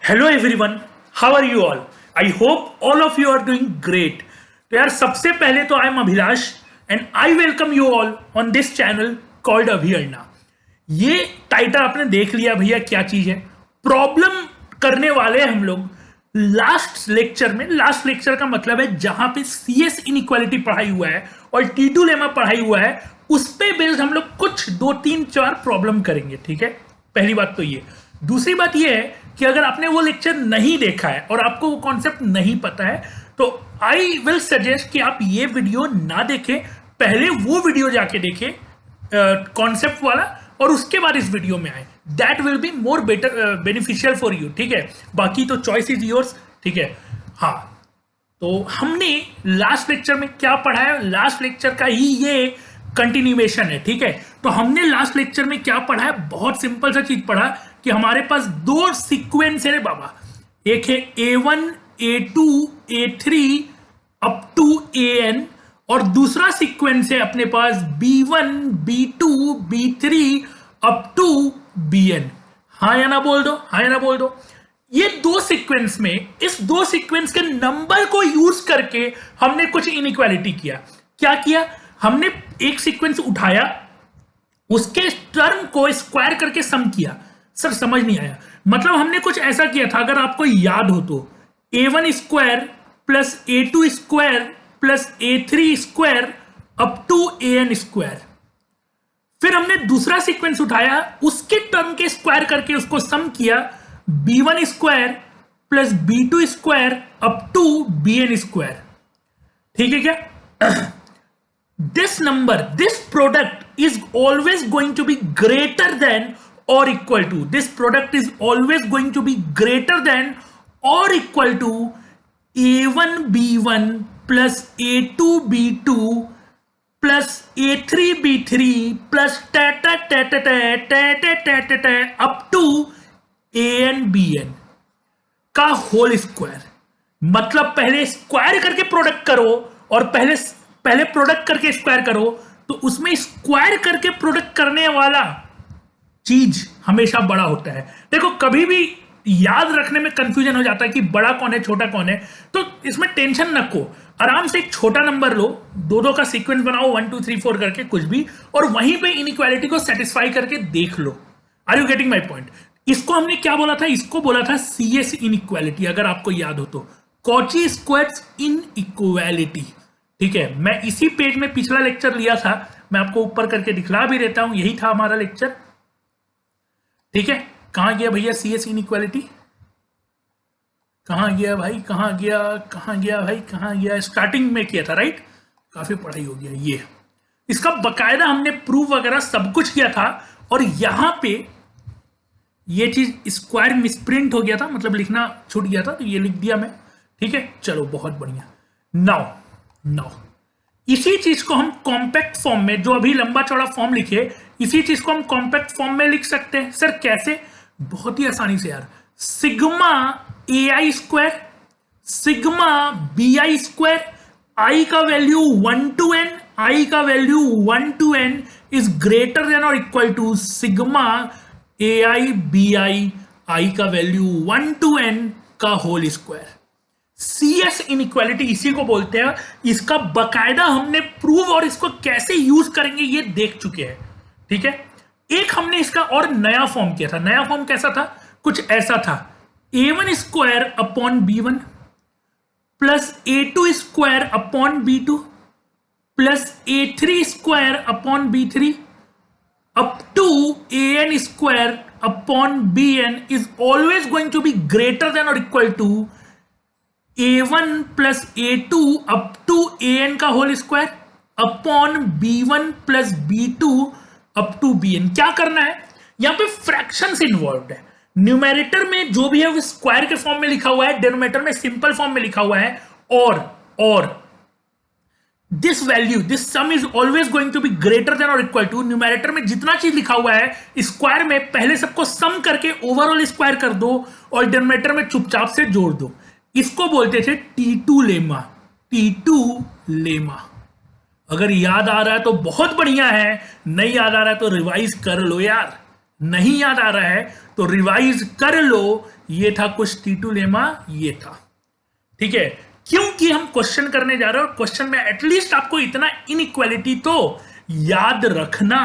Hello everyone, how are you all? I hope all of you are doing great. तो यार, सबसे पहले तो I am Abhilash and I welcome you all on this channel called Abhiarna. ये title आपने देख लिया भैया, क्या चीज है। प्रॉब्लम करने वाले हम लोग लास्ट लेक्चर में। लास्ट लेक्चर का मतलब है जहां पे सीएस इनइक्वालिटी पढ़ाई हुआ है और टी2 लेमा पढ़ाई हुआ है, उस पे बेस्ड हम लोग कुछ 2 3 4 प्रॉब्लम करेंगे। ठीक है, पहली बात तो ये। दूसरी बात ये है कि अगर आपने वो लेक्चर नहीं देखा है और आपको वो कॉन्सेप्ट नहीं पता है, तो आई विल सजेस्ट कि आप ये वीडियो ना देखें, पहले वो वीडियो जाके देखें कॉन्सेप्ट वाला, और उसके बाद इस वीडियो में आए। That will be more better beneficial for you. ठीक है, बाकी तो चॉइस इज योर्स। ठीक है, हाँ। तो हमने लास्ट लेक्चर में क्या पढ़ा है, लास्ट लेक्चर का ही ये कंटिन्यूएशन है। ठीक है, तो हमने लास्ट लेक्चर में क्या पढ़ा है, बहुत सिंपल सा चीज पढ़ा कि हमारे पास दो सीक्वेंस है बाबा। एक है A1 A2 A3 up to AN, और दूसरा सीक्वेंस है अपने पास B1 B2 B3 up to BN। हाँ या ना बोल दो, हाँ या ना बोल दो। ये दो सीक्वेंस में, इस दो सीक्वेंस के नंबर को यूज करके हमने कुछ इनइक्वालिटी किया। क्या किया? हमने एक सीक्वेंस उठाया, उसके टर्म को स्क्वायर करके सम किया। सर समझ नहीं आया। मतलब हमने कुछ ऐसा किया था, अगर आपको याद हो तो, A1 square plus A2 square plus A3 square up to AN square. फिर हमने दूसरा सीक्वेंस उठाया, उसके टर्म के स्क्वायर करके उसको सम किया, B1 square plus B2 square up to BN square. ठीक है क्या? this number, this product is always going to be greater than or equal to, this product is always going to be greater than or equal to A1 B1 plus A2 B2 plus A3 B3 plus up to AN BN का whole square. मतलब पहले square करके product करो और पहले product करके square करो, तो उसमें स्क्वायर करके प्रोडक्ट करने वाला चीज हमेशा बड़ा होता है। देखो, कभी भी याद रखने में कंफ्यूजन हो जाता है कि बड़ा कौन है छोटा कौन है, तो इसमें टेंशन नको। आराम से एक छोटा नंबर लो, दो दो का सीक्वेंस बनाओ 1 2 3 4 करके कुछ भी, और वहीं पे इनइक्वालिटी को सेटिस्फाई करके देख लो। Are you getting my point? इसको हमने क्या बोला था? इसको बोला था सीएस इनइक्वालिटी, अगर आपको याद हो तो, कॉची स्क्वायर्स इनइक्वालिटी। ठीक है, मैं इसी पेज में पिछला लेक्चर लिया था, मैं आपको ऊपर करके दिखला भी देता हूं, यही था हमारा लेक्चर। ठीक है, कहां गया भैया सीएस इनइक्वालिटी? कहां गया भाई, कहां गया, कहां गया भाई, कहां गया? स्टार्टिंग में किया था, राइट? काफी पढ़ाई हो गया। ये इसका बकायदा हमने प्रूफ वगैरह सब कुछ किया था, और यहां पे ये चीज स्क्वायर मिसप्रिंट हो गया था, मतलब लिखना छूट गया था, तो ये लिख दिया मैं। ठीक है, चलो बहुत बढ़िया। नाउ इसी चीज को हम कॉम्पैक्ट फॉर्म में, जो अभी लंबा चौड़ा फॉर्म लिखे, इसी चीज को हम कॉम्पैक्ट फॉर्म में लिख सकते हैं। सर कैसे? बहुत ही आसानी से यार। Sigma AI square sigma BI square, i का वैल्यू 1 to n, आई का value 1 to n is greater than और equal to sigma AI BI, i का वैल्यू 1 to n का होल स्क्वायर। सीएस इनइक्वालिटी इसी को बोलते हैं। इसका बकायदा हमने प्रूव और इसको कैसे यूज करेंगे ये देख चुके हैं। ठीक है, एक हमने इसका और नया फॉर्म किया था। नया फॉर्म कैसा था? कुछ ऐसा था, A1 square upon B1 plus A2 square upon B2 plus A3 square upon B3 up to AN square upon BN is always going to be greater than और equal to A1 plus A2 up to AN का whole square upon B1 plus B2 up to BN। क्या करना है? यहां पे fractions involve है। Numerator में जो भी है वो स्क्वायर के फॉर्म में लिखा हुआ है, डिनोमिनेटर में सिंपल फॉर्म में लिखा हुआ है, और this value, this sum is always going to be greater than और इक्वल टू, न्यूमेरेटर में जितना चीज लिखा हुआ है स्क्वायर में पहले सबको सम करके ओवरऑल स्क्वायर कर दो, और डिनोमिनेटर में चुपचाप से जोड़ दो। इसको बोलते थे T2 लेमा। T2 lemma. अगर याद आ रहा है तो बहुत बढ़िया है, नहीं याद आ रहा है तो रिवाइज कर लो यार। नहीं याद आ रहा है तो रिवाइज कर लो, ये था कुछ टी2 लेमा, ये था। ठीक है, क्योंकि हम क्वेश्चन करने जा रहे हैं और क्वेश्चन में एटलीस्ट आपको इतना इनइक्वालिटी तो याद रखना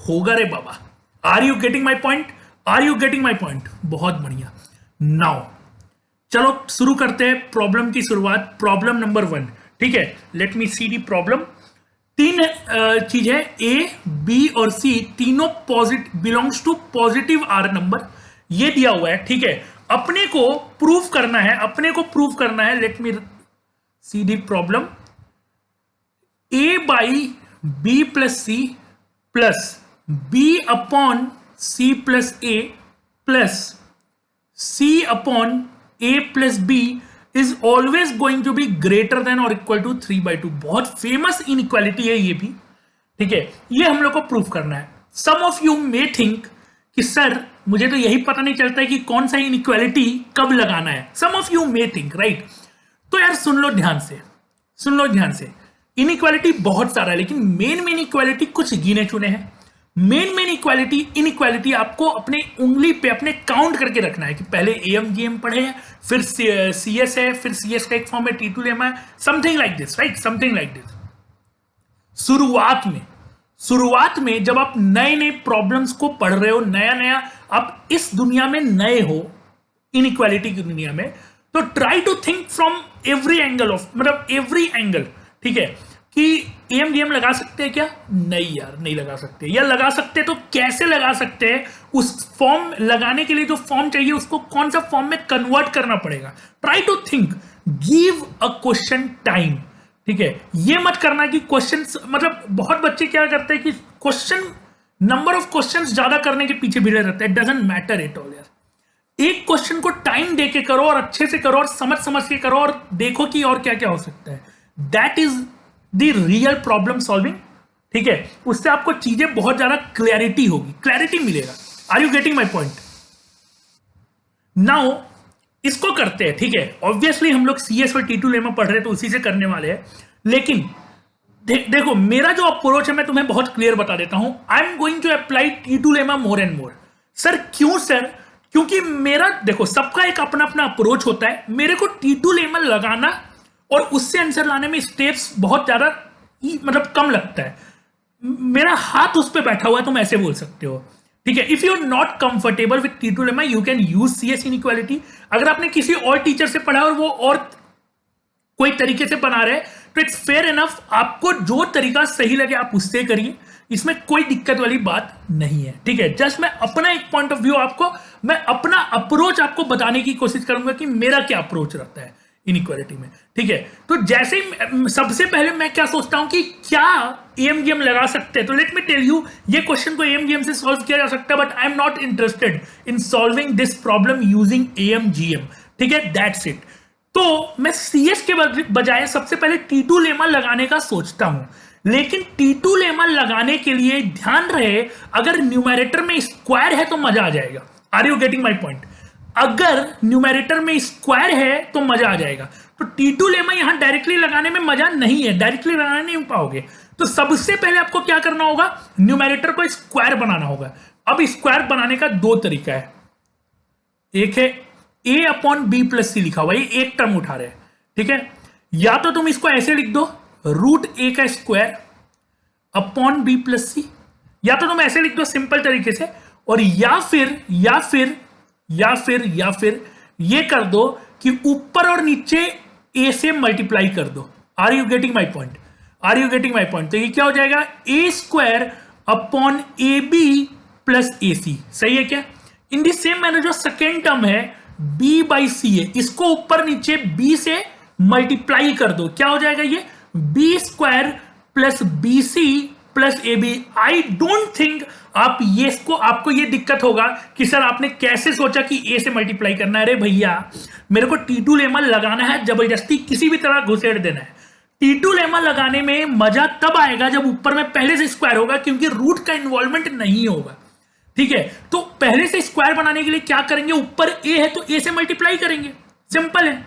होगा रे बाबा। Are you getting my point? Are you getting my point? बहुत बढ़िया। नाउ चलो शुरू करते हैं प्रॉब्लम की शुरुआत। Problem number 1। ठीक है, let me see the problem. तीन चीज है, ए बी और सी तीनों positive belongs to positive R number, ये दिया हुआ है। ठीक है, अपने को प्रूव करना है, अपने को प्रूव करना है। Let me see the problem. A by B plus C plus B upon C plus A plus C upon A plus B is always going to be greater than और equal to 3/2। बहुत famous inequality है ये भी। ठीक है, ये हम लोग को प्रूफ करना है। Some of you may think कि सर मुझे तो यही पता नहीं चलता है कि कौन सा इनइक्वालिटी कब लगाना है। Some of you may think, right? तो यार सुन लो ध्यान से, सुन लो ध्यान से। इनइक्वालिटी बहुत सारा है, लेकिन मेन इक्वालिटी कुछ गिने चुने हैं। मेन इनइक्वालिटी आपको अपने उंगली पे अपने काउंट करके रखना है कि पहले एएमजीएम पढ़े हैं, फिर सीएस है, फिर सीएस का एक फॉर्म है टी2 लेमा है, something like this, right? Something like this. शुरुआत में जब आप नए नए प्रॉब्लम्स को पढ़ रहे हो, नया नया आप इस दुनिया में नए हो, इनइक्वालिटी की दुनिया में, तो try to think from every angle of, मतलब एवरी एंगल। ठीक है, कि एएमजीएम लगा सकते हैं क्या? नहीं यार, नहीं लगा सकते। या लगा सकते तो कैसे लगा सकते हैं? उस फॉर्म लगाने के लिए जो फॉर्म चाहिए उसको कौन सा फॉर्म में कन्वर्ट करना पड़ेगा। Try to think, give a question time. ठीक है, ये मत करना कि क्वेश्चन, मतलब बहुत बच्चे क्या करते हैं कि क्वेश्चन, नंबर ऑफ क्वेश्चन ज्यादा करने के पीछे भिड़े रहते हैं। डजंट मैटर एट ऑल यार। एक क्वेश्चन को टाइम दे के करो और अच्छे से करो और समझ के करो और देखो कि और क्या क्या हो सकता है। That is the real problem solving. ठीक है, उससे आपको चीजें बहुत ज्यादा क्लैरिटी होगी, क्लैरिटी मिलेगा। Are you getting my point? Now इसको करते हैं। ठीक है, ऑब्वियसली हम लोग सीएस और टी2 लेमा पढ़ रहे हैं तो उसी से करने वाले हैं। लेकिन देखो, मेरा जो अप्रोच है मैं तुम्हें बहुत क्लियर बता देता हूं। I am going to apply T two lemma more and more. Sir क्यों सर? क्योंकि मेरा, देखो, सबका एक अपना अपना अप्रोच होता है। मेरे को टी2 लेमा लगाना और उससे आंसर लाने में स्टेप्स बहुत ज्यादा मतलब कम लगता है। मेरा हाथ उस पर बैठा हुआ है, तुम ऐसे बोल सकते हो। ठीक है, if you are not comfortable with T two lemma you can use CS inequality. अगर आपने किसी और टीचर से पढ़ा और वो और कोई तरीके से बना रहे तो इट्स फेयर इनफ। आपको जो तरीका सही लगे आप उससे करिए, इसमें कोई दिक्कत वाली बात नहीं है। ठीक है, जस्ट मैं अपना एक पॉइंट ऑफ व्यू आपको, मैं अपना अप्रोच आपको बताने की कोशिश करूंगा कि मेरा क्या अप्रोच रहता है इनइक्वालिटी में। ठीक है, तो जैसे ही सबसे पहले मैं क्या सोचता हूं कि क्या एएमजीएम लगा सकते हैं, तो लेट मी टेल यू, ये क्वेश्चन को एएमजीएम से सॉल्व किया जा सकता है, but I am not interested in solving this problem using AMGM. ठीक है, दैट्स इट। तो मैं सीएस के बजाय सबसे पहले टी2 लेमा लगाने का सोचता हूं। लेकिन टी2 लेमा लगाने के लिए ध्यान रहे, अगर न्यूमैरेटर में स्क्वायर है तो मजा आ जाएगा। Are you getting my point? अगर न्यूमैरेटर में स्क्वायर है तो मजा आ जाएगा। तो टी2 लेमा यहां डायरेक्टली लगाने में मजा नहीं है, डायरेक्टली लगाने नहीं पाओगे। तो सबसे पहले आपको क्या करना होगा? न्यूमैरेटर को स्क्वायर बनाना होगा। अब स्क्वायर बनाने का दो तरीका है। एक है ए अपॉन बी प्लस सी लिखा हुआ, ये एक टर्म उठा रहे हैं। ठीक है, या तो तुम इसको ऐसे लिख दो, रूट ए का square upon B plus c, या तो तुम ऐसे लिख दो सिंपल तरीके से, और या फिर ये कर दो कि ऊपर और नीचे ए से मल्टीप्लाई कर दो। Are you getting my point? Are you getting my point? तो ये क्या हो जाएगा? A square upon a B plus A c. सही है क्या? इन दी सेम मैनर जो सेकेंड टर्म है बी बाई सी है, इसको ऊपर नीचे बी से मल्टीप्लाई कर दो। क्या हो जाएगा ये? B square plus B C plus A B. I don't think आप ये इसको, आपको ये दिक्कत होगा कि सर आपने कैसे सोचा कि ए से मल्टीप्लाई करना है। अरे भैया, मेरे को टी2 लेमा लगाना है, जबरदस्ती किसी भी तरह घुसेड़ देना है। टी2 लेमा लगाने में मजा तब आएगा जब ऊपर में पहले से स्क्वायर होगा, क्योंकि रूट का इन्वॉल्वमेंट नहीं होगा। ठीक है, तो पहले से स्क्वायर बनाने के लिए क्या करेंगे? ऊपर ए है तो ए से मल्टीप्लाई करेंगे, सिंपल है।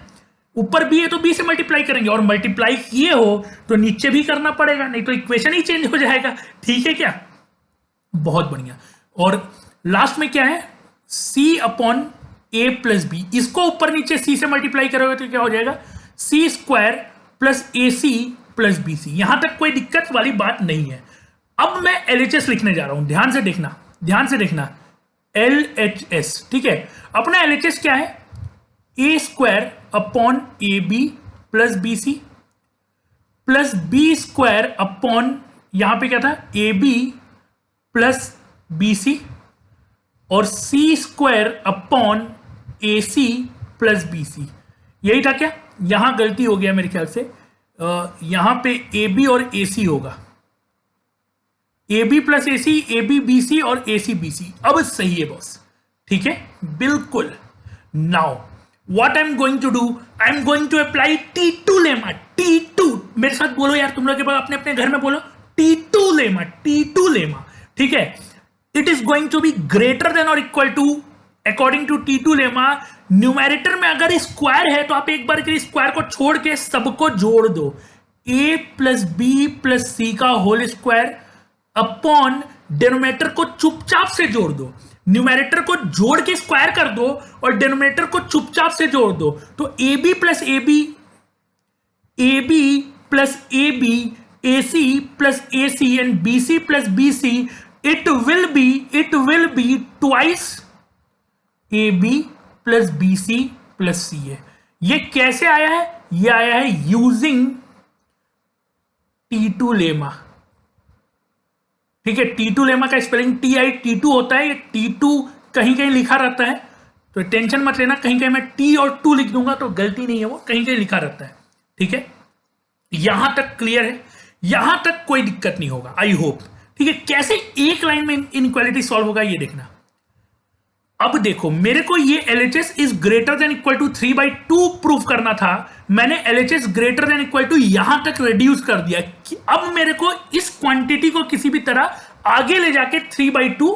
ऊपर बी है तो बी से मल्टीप्लाई करेंगे, और मल्टीप्लाई किए हो तो नीचे भी करना पड़ेगा, नहीं तो इक्वेशन ही चेंज हो जाएगा। ठीक है क्या? बहुत बढ़िया। और लास्ट में क्या है? सी अपॉन ए प्लस बी, इसको ऊपर नीचे सी से मल्टीप्लाई करोगे तो क्या हो जाएगा, सी स्क्वायर प्लस ए सी प्लस बी सी। यहां तक कोई दिक्कत वाली बात नहीं है। अब मैं एलएचएस लिखने जा रहा हूं, ध्यान से देखना, ध्यान से देखना, एलएचएस, ठीक है। अपना एलएचएस क्या है, a square upon a B plus B C plus B square upon, यहां पे क्या था, a B plus B C और c square upon a c plus B c. यही था क्या, यहां गलती हो गया मेरे ख्याल से, यहां पे ए बी और ए सी होगा, A B plus A C, A B B सी और ए सी बी सी। अब सही है बॉस, ठीक है, बिल्कुल। Now what I am going to do, I am going to apply T2 lemma. T2 मेरे साथ बोलो यार, तुम लोग अपने अपने घर में बोलो, T2 लेमा, T2 लेमा, ठीक है। It is going to be greater than और equal to, according to T2 lemma, numerator में अगर स्क्वायर है तो आप एक बार के स्क्वायर को छोड़ के सबको जोड़ दो, a प्लस बी प्लस सी का होल स्क्वायर अपॉन डिनोमिनेटर को चुपचाप से जोड़ दो। न्यूमेरेटर को जोड़ के स्क्वायर कर दो और डिनोमिनेटर को चुपचाप से जोड़ दो, तो a B plus A b, a B plus A b, a c plus A c and b C plus B c, it will be twice a B plus B C plus c है। ये कैसे आया है, ये आया है using T2 lemma, ठीक है। T2 लेमा का स्पेलिंग TI-T2 होता है, ये T2 कहीं कहीं लिखा रहता है, तो टेंशन मत लेना, कहीं कहीं मैं T और 2 लिख दूंगा तो गलती नहीं है, वो कहीं कहीं लिखा रहता है, ठीक है। यहां तक क्लियर है, यहां तक कोई दिक्कत नहीं होगा, आई होप, ठीक है। कैसे एक लाइन में इनइक्वालिटी सॉल्व होगा ये देखना। अब देखो, मेरे को ये LHS is greater than equal to 3/2 proof करना था, मैंने LHS greater than equal to यहां तक रिड्यूस कर दिया कि अब मेरे को इस क्वांटिटी को किसी भी तरह आगे ले जाके 3/2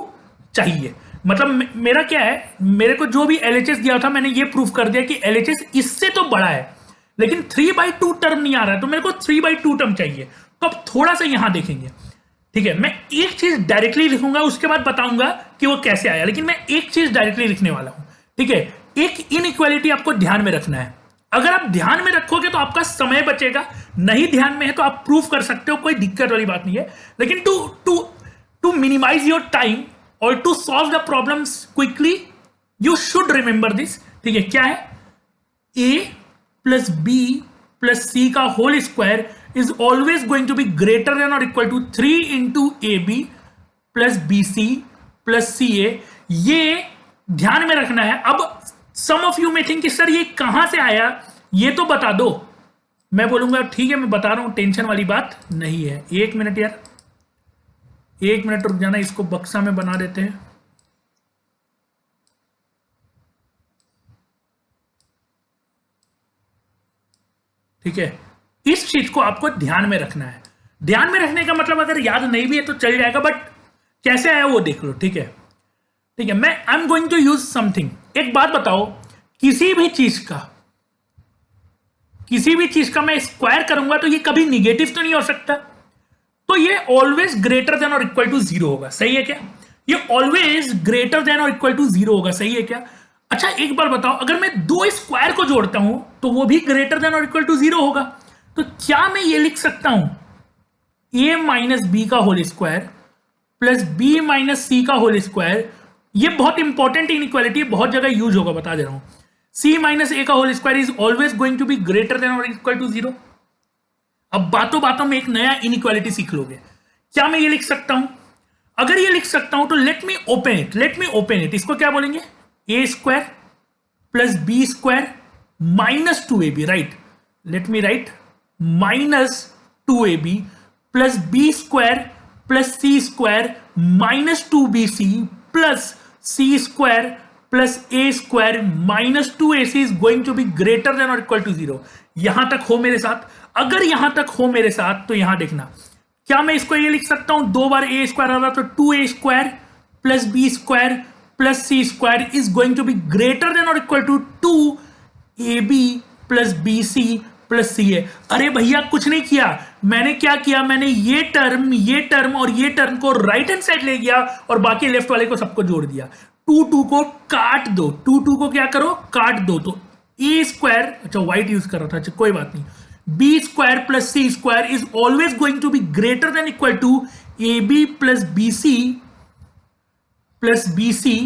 चाहिए। मतलब मेरा क्या है, मेरे को जो भी LHS दिया था मैंने ये प्रूफ कर दिया कि LHS इससे तो बड़ा है, लेकिन 3/2 टर्म नहीं आ रहा है, तो मेरे को 3/2 टर्म चाहिए। तो अब थोड़ा सा यहां देखेंगे, ठीक है। मैं एक चीज डायरेक्टली लिखूंगा, उसके बाद बताऊंगा कि वो कैसे आया, लेकिन मैं एक चीज डायरेक्टली लिखने वाला हूं, ठीक है। एक इनइक्वालिटी आपको ध्यान में रखना है, अगर आप ध्यान में रखोगे तो आपका समय बचेगा, नहीं ध्यान में है तो आप प्रूफ कर सकते हो, कोई दिक्कत वाली बात नहीं है। लेकिन टू मिनिमाइज योर टाइम और to solve the problems quickly, you should remember this, ठीक है। क्या है, a प्लस बी प्लस सी का whole square is always going to be greater than or equal to 3 into AB plus BC plus CA। ये ध्यान में रखना है। अब some of you may think कि सर ये कहां से आया, ये तो बता दो। मैं बोलूंगा ठीक है मैं बता रहा हूं, टेंशन वाली बात नहीं है। एक मिनट यार, एक मिनट रुक जाना, इसको बक्सा में बना देते हैं। ठीक है, इस चीज को आपको ध्यान में रखना है। ध्यान में रखने का मतलब अगर याद नहीं भी है तो चल जाएगा, बट कैसे आया वो देख लो, ठीक है। ठीक है, मैं I am going to use something. एक बात बताओ, किसी भी चीज का मैं स्क्वायर करूंगा तो ये कभी निगेटिव तो नहीं हो सकता, तो ये ऑलवेज ग्रेटर देन और इक्वल टू 0 होगा, सही है क्या। ये ऑलवेज ग्रेटर देन और इक्वल टू 0 होगा, सही है क्या। अच्छा एक बार बताओ, अगर मैं 2 स्क्वायर को जोड़ता हूं तो वो भी ग्रेटर देन और इक्वल टू 0 होगा। तो क्या मैं ये लिख सकता हूं, a माइनस बी का whole square plus b minus c का होल स्क्वायर। ये बहुत इंपॉर्टेंट इनइक्वालिटी, बहुत जगह यूज होगा, बता दे रहा हूं। c माइनस ए का whole square is always going to be greater than और इक्वल टू 0। अब बातों बातों में एक नया इनइक्वालिटी सीख लोगे। क्या मैं ये लिख सकता हूं, अगर ये लिख सकता हूं तो लेट मी ओपन इट। इसको क्या बोलेंगे, a square plus B square minus 2ab, right. Let me write minus 2ab plus B square plus C square minus 2bc plus C square plus a square minus 2ac is going to be greater than और equal to 0। यहां तक हो मेरे साथ, अगर यहां तक हो मेरे साथ तो यहां देखना, क्या मैं इसको ये लिख सकता हूं, 2 बार ए स्क्वायर आ रहा तो 2a square plus B square plus C square is going to be greater than और equal to 2ab plus bc plus c है। अरे भैया कुछ नहीं किया, मैंने क्या किया, मैंने ये टर्म और ये टर्म को राइट हैंड साइड ले गया और बाकी लेफ्ट वाले को सबको जोड़ दिया। टू को काट दो, टू को क्या करो, काट दो, तो ए स्क्वायर, अच्छा व्हाइट यूज कर रहा था, अच्छा कोई बात नहीं, B square plus C square is always going to be greater than equal to A B plus B C plus B C,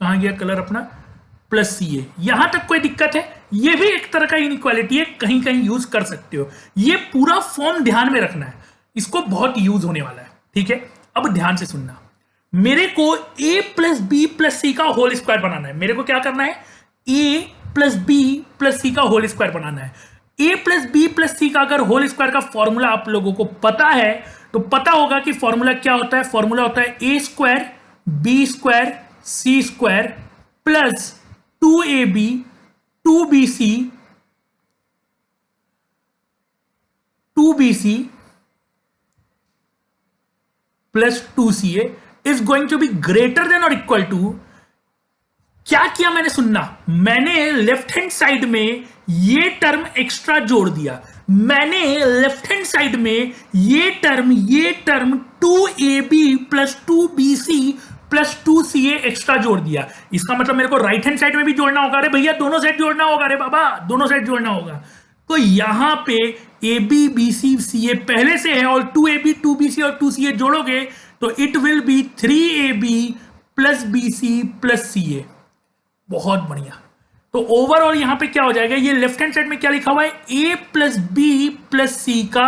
कहां गया कलर अपना, प्लस सी ए। यहां तक कोई दिक्कत है? ये भी एक तरह का इनइक्वालिटी है, कहीं कहीं यूज कर सकते हो। ये पूरा फॉर्म ध्यान में रखना है, इसको बहुत यूज होने वाला है, ठीक है। अब ध्यान से सुनना, मेरे को a प्लस बी प्लस सी का होल स्क्वायर बनाना है। मेरे को क्या करना है, a प्लस बी प्लस सी का होल स्क्वायर बनाना है। a प्लस बी प्लस सी का अगर होल स्क्वायर का फॉर्मूला आप लोगों को पता है तो पता होगा कि फॉर्मूला क्या होता है। फॉर्मूला होता है a square B square C square plus 2ab 2bc 2bc plus 2ca is going to be greater than और इक्वल टू, क्या किया मैंने, सुनना, मैंने लेफ्ट हैंड साइड में ये टर्म एक्स्ट्रा जोड़ दिया। मैंने लेफ्ट हैंड साइड में ये term 2ab plus 2bc plus 2ca extra जोड़ दिया। इसका मतलब मेरे को राइट हैंड साइड में भी जोड़ना होगा। अरे भैया दोनों साइड जोड़ना होगा, अरे बाबा दोनों साइड जोड़ना होगा। तो यहां पे ए बी बी सी सी ए पहले से है और 2ab 2bc और 2ca जोड़ोगे तो it will B 3ab plus bc plus ca। बहुत बढ़िया। तो ओवरऑल यहां पे क्या हो जाएगा, ये लेफ्ट हैंड साइड में क्या लिखा हुआ है, a प्लस बी प्लस सी का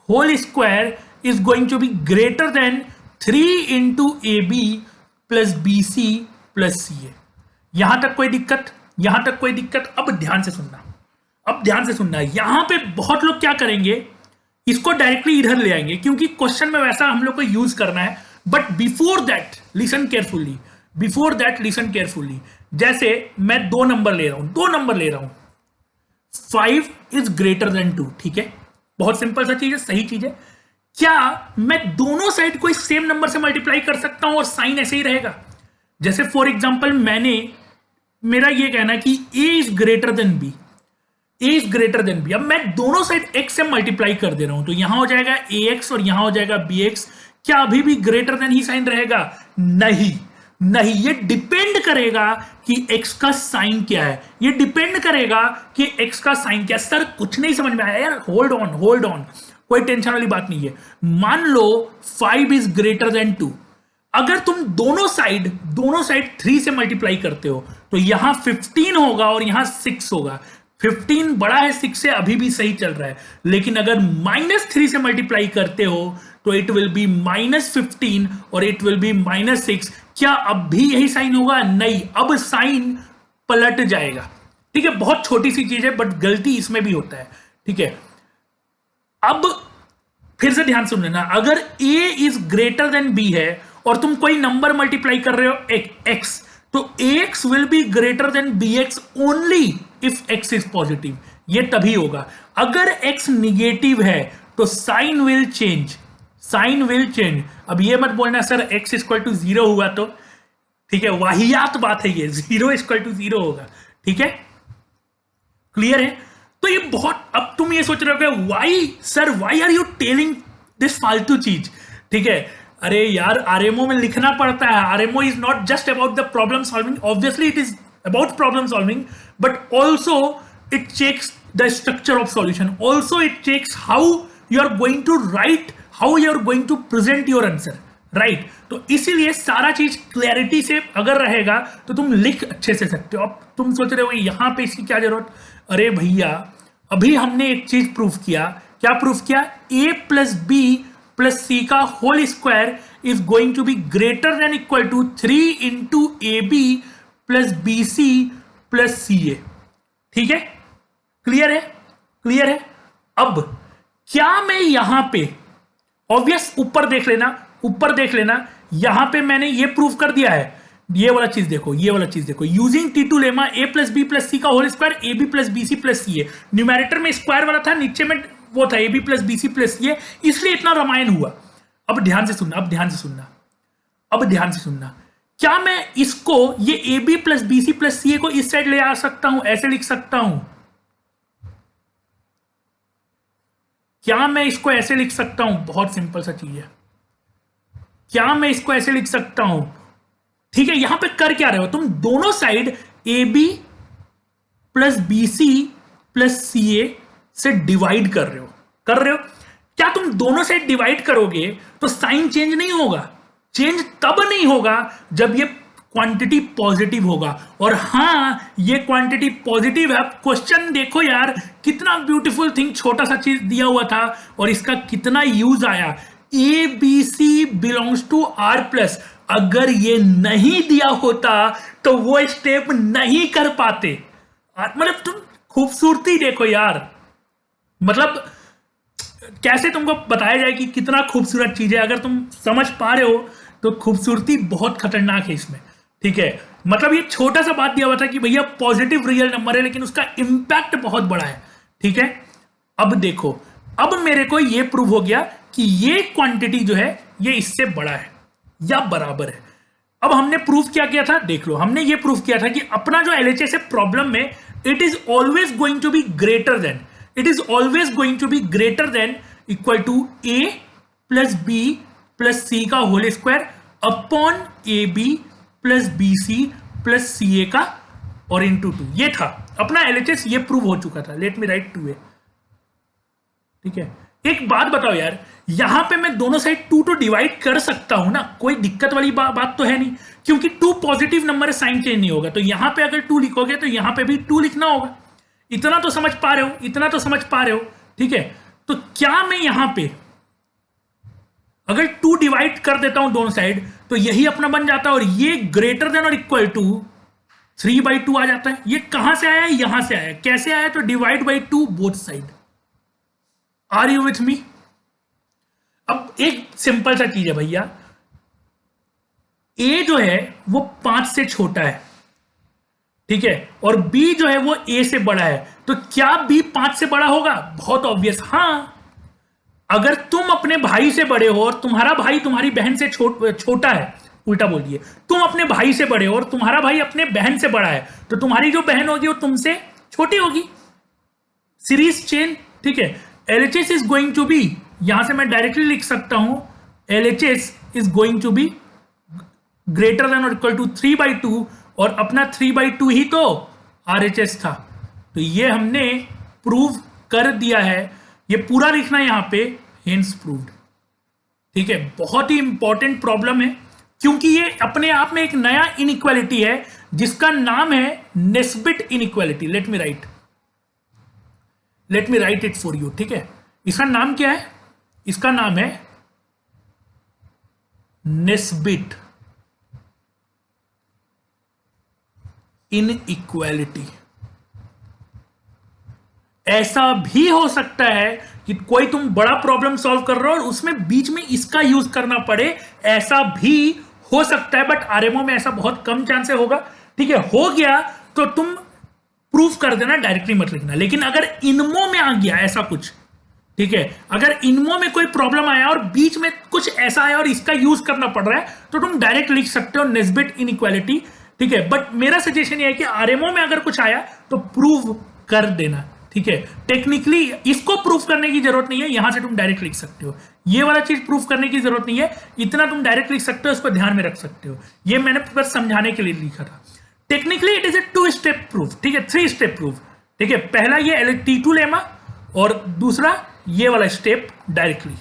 whole square is going to be greater than 3 into a B plus B C plus c a. यहां तक कोई दिक्कत, यहां तक कोई दिक्कत? अब ध्यान से सुनना, अब ध्यान से सुनना। यहां पे बहुत लोग क्या करेंगे, इसको डायरेक्टली इधर ले आएंगे क्योंकि क्वेश्चन में वैसा हम लोग को यूज करना है। But before that listen carefully, before that listen carefully. जैसे मैं 2 नंबर ले रहा हूं, 2 नंबर ले रहा हूं, 5 इज ग्रेटर देन 2, ठीक है, बहुत सिंपल सा चीज है, सही चीज है। क्या मैं दोनों साइड को इस सेम नंबर से मल्टीप्लाई कर सकता हूं और साइन ऐसे ही रहेगा? जैसे फॉर एग्जांपल मेरा ये कहना कि a is greater then b, a is greater then b। अब मैं दोनों साइड x से मल्टीप्लाई कर दे रहा हूं, तो यहां हो जाएगा ax और यहां हो जाएगा bx। क्या अभी भी ग्रेटर देन ही साइन रहेगा? नहीं, नहीं, ये डिपेंड करेगा कि x का साइन क्या है, ये डिपेंड करेगा कि x का साइन क्या है। सर कुछ नहीं समझ में आया यार, होल्ड ऑन होल्ड ऑन, कोई टेंशन वाली बात नहीं है। मान लो 5 इज ग्रेटर देन 2, अगर तुम दोनों साइड 3 से मल्टीप्लाई करते हो तो यहां 15 होगा और यहां 6 होगा। 15 बड़ा है 6 से, अभी भी सही चल रहा है। लेकिन अगर -3 से मल्टीप्लाई करते हो तो इट विल बी -15 और इट विल बी -6। क्या अब भी यही साइन होगा? नहीं, अब साइन पलट जाएगा, ठीक है। बहुत छोटी सी चीज है बट गलती इसमें भी होता है, ठीक है। अब फिर से ध्यान सुन लेना, अगर a is greater then b है और तुम कोई नंबर मल्टीप्लाई कर रहे हो x, तो ax will be greater than bx only if x is positive. ये तभी होगा। अगर x निगेटिव है तो sign will change, sign will change. अब ये मत बोलना सर x इक्वल टू 0 हुआ तो, ठीक है, वाहियात बात है ये, 0 इक्वल टू 0 होगा, ठीक है, क्लियर है। तो ये बहुत, अब तुम ये सोच रहे हो why sir, why are you telling this फालतू चीज, ठीक है। अरे यार आरएमओ में लिखना पड़ता है, RMO is not just about the problem solving, obviously it is about problem solving, but also it checks the structure of solution, also it checks how you are going to write, how you are going to present your answer, right. तो इसीलिए सारा चीज clarity से अगर रहेगा तो तुम लिख अच्छे से सकते हो। अब तुम सोच रहे हो यहां पे इसकी क्या जरूरत? अरे भैया अभी हमने एक चीज प्रूफ किया, क्या प्रूफ किया? a प्लस बी प्लस सी का whole square is going to be greater than equal to 3 into a B plus B C plus c a, ठीक है, क्लियर है, क्लियर है। अब क्या मैं यहां पे, ऑब्वियस ऊपर देख लेना, ऊपर देख लेना, यहां पे मैंने ये प्रूफ कर दिया है। ये वाला चीज देखो, ये वाला चीज देखो, using T2 lemma a plus B plus सी का whole square a B plus B C plus c a. Numerator में स्क्वायर वाला था, नीचे में वो था a B plus B C plus c a, इसलिए इतना रामायण हुआ। अब ध्यान से सुनना, अब ध्यान से सुनना, अब ध्यान से सुनना। क्या मैं इसको, ये a B plus B C plus c a को इस साइड ले आ सकता हूं, ऐसे लिख सकता हूं? क्या मैं इसको ऐसे लिख सकता हूं? बहुत सिंपल सा चीज है। क्या मैं इसको ऐसे लिख सकता हूं? ठीक है, यहां पे कर क्या रहे हो तुम, दोनों side a B plus B C plus c a से डिवाइड कर रहे हो। क्या तुम दोनों साइड डिवाइड करोगे तो साइन चेंज नहीं होगा? चेंज तब नहीं होगा जब ये क्वांटिटी पॉजिटिव होगा। और हां, ये क्वांटिटी पॉजिटिव है। क्वेश्चन देखो यार, कितना ब्यूटीफुल थिंग, छोटा सा चीज दिया हुआ था और इसका कितना यूज आया। A B C belongs to R plus, अगर ये नहीं दिया होता तो वो स्टेप नहीं कर पाते। मतलब तुम खूबसूरती देखो यार, मतलब कैसे तुमको बताया जाए कि कितना खूबसूरत चीज है। अगर तुम समझ पा रहे हो तो खूबसूरती बहुत खतरनाक है इसमें। ठीक है, मतलब ये छोटा सा बात दिया हुआ था कि भैया पॉजिटिव रियल नंबर है, लेकिन उसका इंपैक्ट बहुत बड़ा है। ठीक है, अब देखो, अब मेरे को ये प्रूव हो गया कि ये क्वांटिटी जो है ये इससे बड़ा है या बराबर है। अब हमने प्रूफ क्या किया था, देख लो, हमने ये प्रूफ किया था कि अपना जो एलएचएस है प्रॉब्लम में, it is always going to be greater than, it is always going to be greater than equal to a plus B plus सी का whole square upon a B plus B C plus c a का और into 2। ये था अपना LHS, ये prove हो चुका था। Late me right 2a। ठीक है, एक बात बताओ यार, यहां पे मैं दोनों साइड 2 तो डिवाइड कर सकता हूं ना, कोई दिक्कत वाली बात तो है नहीं, क्योंकि 2 पॉजिटिव नंबर है, साइन चेंज नहीं होगा। तो यहां पे अगर 2 लिखोगे तो यहां पे भी 2 लिखना होगा। इतना तो समझ पा रहे हो, इतना तो समझ पा रहे हो। ठीक है, तो क्या मैं यहां पे अगर 2 डिवाइड कर देता हूं दोनों साइड तो यही अपना बन जाता है, और ये ग्रेटर देन और इक्वल टू 3/2 आ जाता है। ये कहां से आया? यहां से आया। कैसे आया? तो divide by 2 both side. Are you with me? अब एक सिंपल सा चीज है भैया, ए जो है वो 5 से छोटा है, ठीक है, और बी जो है वो ए से बड़ा है, तो क्या बी 5 से बड़ा होगा? बहुत ऑब्वियस। हां, अगर तुम अपने भाई से बड़े हो और तुम्हारा भाई तुम्हारी बहन से छोटा है, उल्टा बोल दिए, तुम अपने भाई से बड़े हो और तुम्हारा भाई अपने बहन से बड़ा है, तो तुम्हारी जो बहन होगी वो तुमसे छोटी होगी। Series chain. ठीक है, LHS is going to be, यहां से मैं डायरेक्टली लिख सकता हूं, LHS is going to be greater than और इक्वल टू 3/2, और अपना 3/2 ही तो आरएचएस था। तो ये हमने प्रूव कर दिया है। ये पूरा लिखना है यहां पे, हेंस प्रूव्ड। ठीक है, बहुत ही इंपॉर्टेंट प्रॉब्लम है, क्योंकि ये अपने आप में एक नया इनइक्वालिटी है जिसका नाम है Nesbitt inequality. Late me right it for you. ठीक है, इसका नाम क्या है? इसका नाम है नेस्बिट इनइक्वालिटी। ऐसा भी हो सकता है कि कोई तुम बड़ा प्रॉब्लम सॉल्व कर रहे हो और उसमें बीच में इसका यूज करना पड़े, ऐसा भी हो सकता है, बट आरएमओ में ऐसा बहुत कम चांस होगा। ठीक है, हो गया तो तुम प्रूफ कर देना, डायरेक्टली मत लिखना। लेकिन अगर इनमो में आ गया ऐसा कुछ, ठीक है, अगर इनमो में कोई प्रॉब्लम आया और बीच में कुछ ऐसा है और इसका यूज करना पड़ रहा है, तो तुम डायरेक्ट लिख सकते हो नेस्बिट इनइक्वालिटी। ठीक है, बट मेरा सजेशन ये है कि आरएमओ में अगर कुछ आया तो प्रूव कर देना। ठीक है, टेक्निकली इसको प्रूफ करने की जरूरत नहीं है, यहां से तुम डायरेक्ट लिख सकते हो। ये वाला चीज प्रूफ करने की जरूरत नहीं है, इतना तुम डायरेक्ट लिख सकते हो, इसको ध्यान में रख सकते हो। ये मैंने बस समझाने के लिए लिखा था। Technically it is a 2 step proof. ठीक है, 3 स्टेप प्रूफ। ठीक है, पहला ये T2 लेमा और दूसरा ये वाला स्टेप डायरेक्टली।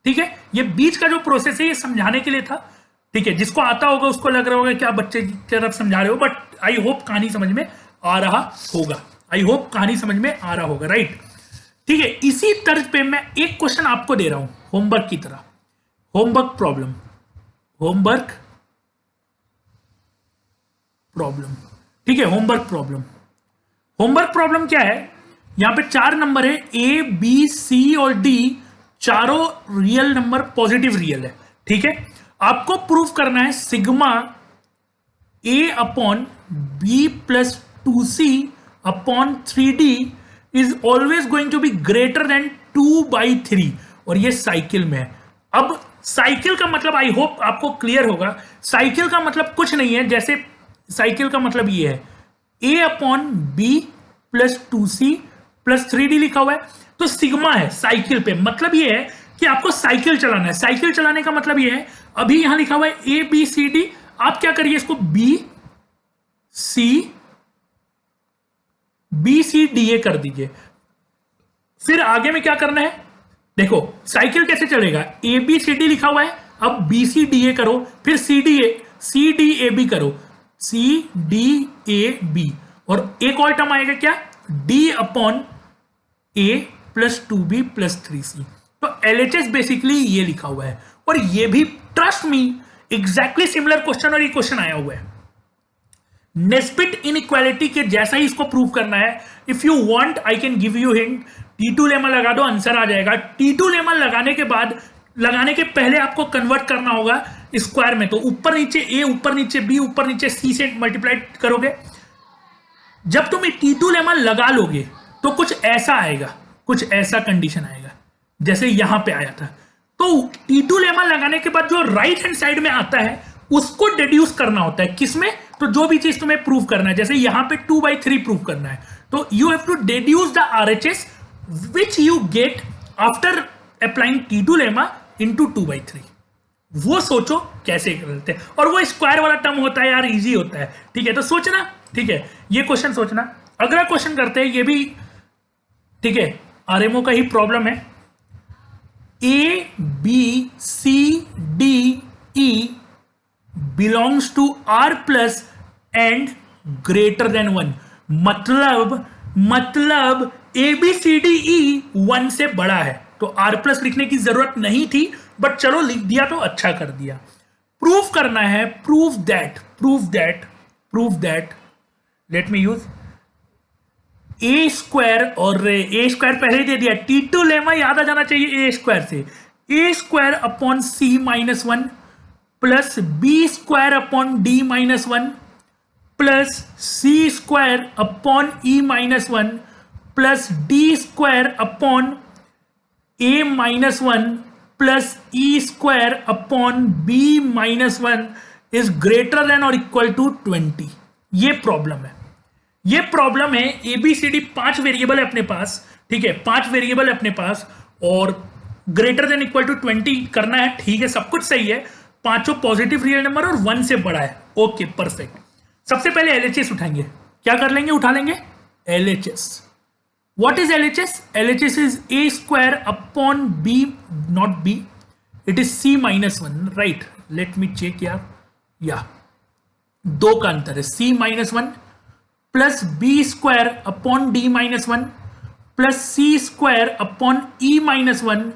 ठीक है, ये बीच का जो प्रोसेस है ये समझाने के लिए था। ठीक है, जिसको आता होगा उसको लग रहा होगा कि आप बच्चे की तरफ समझा रहे हो, बट आई होप कहानी समझ में आ रहा होगा। राइट। ठीक है, इसी तर्ज पे मैं एक क्वेश्चन आपको दे रहा हूं होमवर्क की तरह, होमवर्क प्रॉब्लम। ठीक है, होमवर्क प्रॉब्लम क्या है? यहां पे 4 नंबर है, ए बी सी और डी, चारों रियल नंबर पॉजिटिव रियल है। ठीक है, आपको प्रूफ करना है sigma A upon B plus 2c upon 3d is always going to be greater than 2/3, और ये साइकिल में है। अब साइकिल का मतलब आई होप आपको क्लियर होगा। साइकिल का मतलब कुछ नहीं है, जैसे साइकिल का मतलब ये है a upon B plus 2c plus 3d लिखा हुआ है, तो सिग्मा है साइकिल पे। मतलब ये है कि आपको साइकिल चलाना है। साइकिल चलाने का मतलब ये है, अभी यहां लिखा हुआ है ए बी सी डी, आप क्या करिए, इसको बी सी डी ए कर दीजिए। फिर आगे में क्या करना है, देखो साइकिल कैसे चलेगा, ए बी सी डी लिखा हुआ है, अब बी सी डी ए करो, फिर सी डी ए बी करो, सी डी ए बी, और एक और टर्म आएगा क्या, D upon A plus 2b plus 3c। तो LHS बेसिकली ये लिखा हुआ है, और ये भी trust me exactly similar question, और ये क्वेश्चन आया हुआ है नेस्पिट इनइक्वालिटी के जैसा ही इसको प्रूव करना है। If you want I can give you hint, T2 lemma लगा दो, आंसर आ जाएगा। T2 लेमा लगाने के बाद, लगाने के पहले आपको कन्वर्ट करना होगा स्क्वायर में, तो ऊपर नीचे a, ऊपर नीचे b, ऊपर नीचे c से मल्टीप्लाई करोगे। जब तुम T2 लेमा लगा लोगे तो कुछ ऐसा आएगा, कुछ ऐसा कंडीशन आएगा जैसे यहां पे आया था। तो T2 लेमा लगाने के बाद जो राइट हैंड साइड में आता है उसको डिड्यूस करना होता है, किसमें, तो जो भी चीज तुम्हें प्रूव करना है, जैसे यहां पे 2/3 प्रूव करना है, तो you have to deduce the RHS which you get after applying T2 lemma into 2/3। वो सोचो कैसे करते हैं, और वो स्क्वायर वाला टर्म होता है यार, इजी होता है, ठीक है। तो सोचना, ठीक है, ये क्वेश्चन सोचना। अगला क्वेश्चन करते हैं, ये भी ठीक है, आरएमओ का ही प्रॉब्लम है। A B C D E belongs to R plus and greater than 1। मतलब ए बी सी डी ई 1 से बड़ा है, तो आर प्लस लिखने की जरूरत नहीं थी, बट चलो लिख दिया तो अच्छा कर दिया। प्रूव करना है, prove that let me use A square, और ए स्क्वायर पहले ही दे दिया, T2 लेमा याद आ जाना चाहिए ए स्क्वायर से, a square upon c minus 1 plus B square upon D minus 1 plus C square upon E minus 1 plus D square upon A minus 1 plus E square upon B minus 1 is greater than और equal to 20। ये problem है, ये problem है। ABCD 5 variable है अपने पास, ठीक है, 5 variable है अपने पास, और ग्रेटर देन इक्वल टू 20 करना है, ठीक है, सब कुछ सही है, पांचों पॉजिटिव रियल नंबर और 1 से बड़ा है, ओके परफेक्ट। सबसे पहले LHS उठाएंगे, क्या कर लेंगे, उठा लेंगे LHS। What is LHS? LHS is a square upon b, not b, it is c minus 1, right. Let me check यार, या दो का अंतर है, c minus 1 plus B square upon D minus 1 plus C square upon E minus 1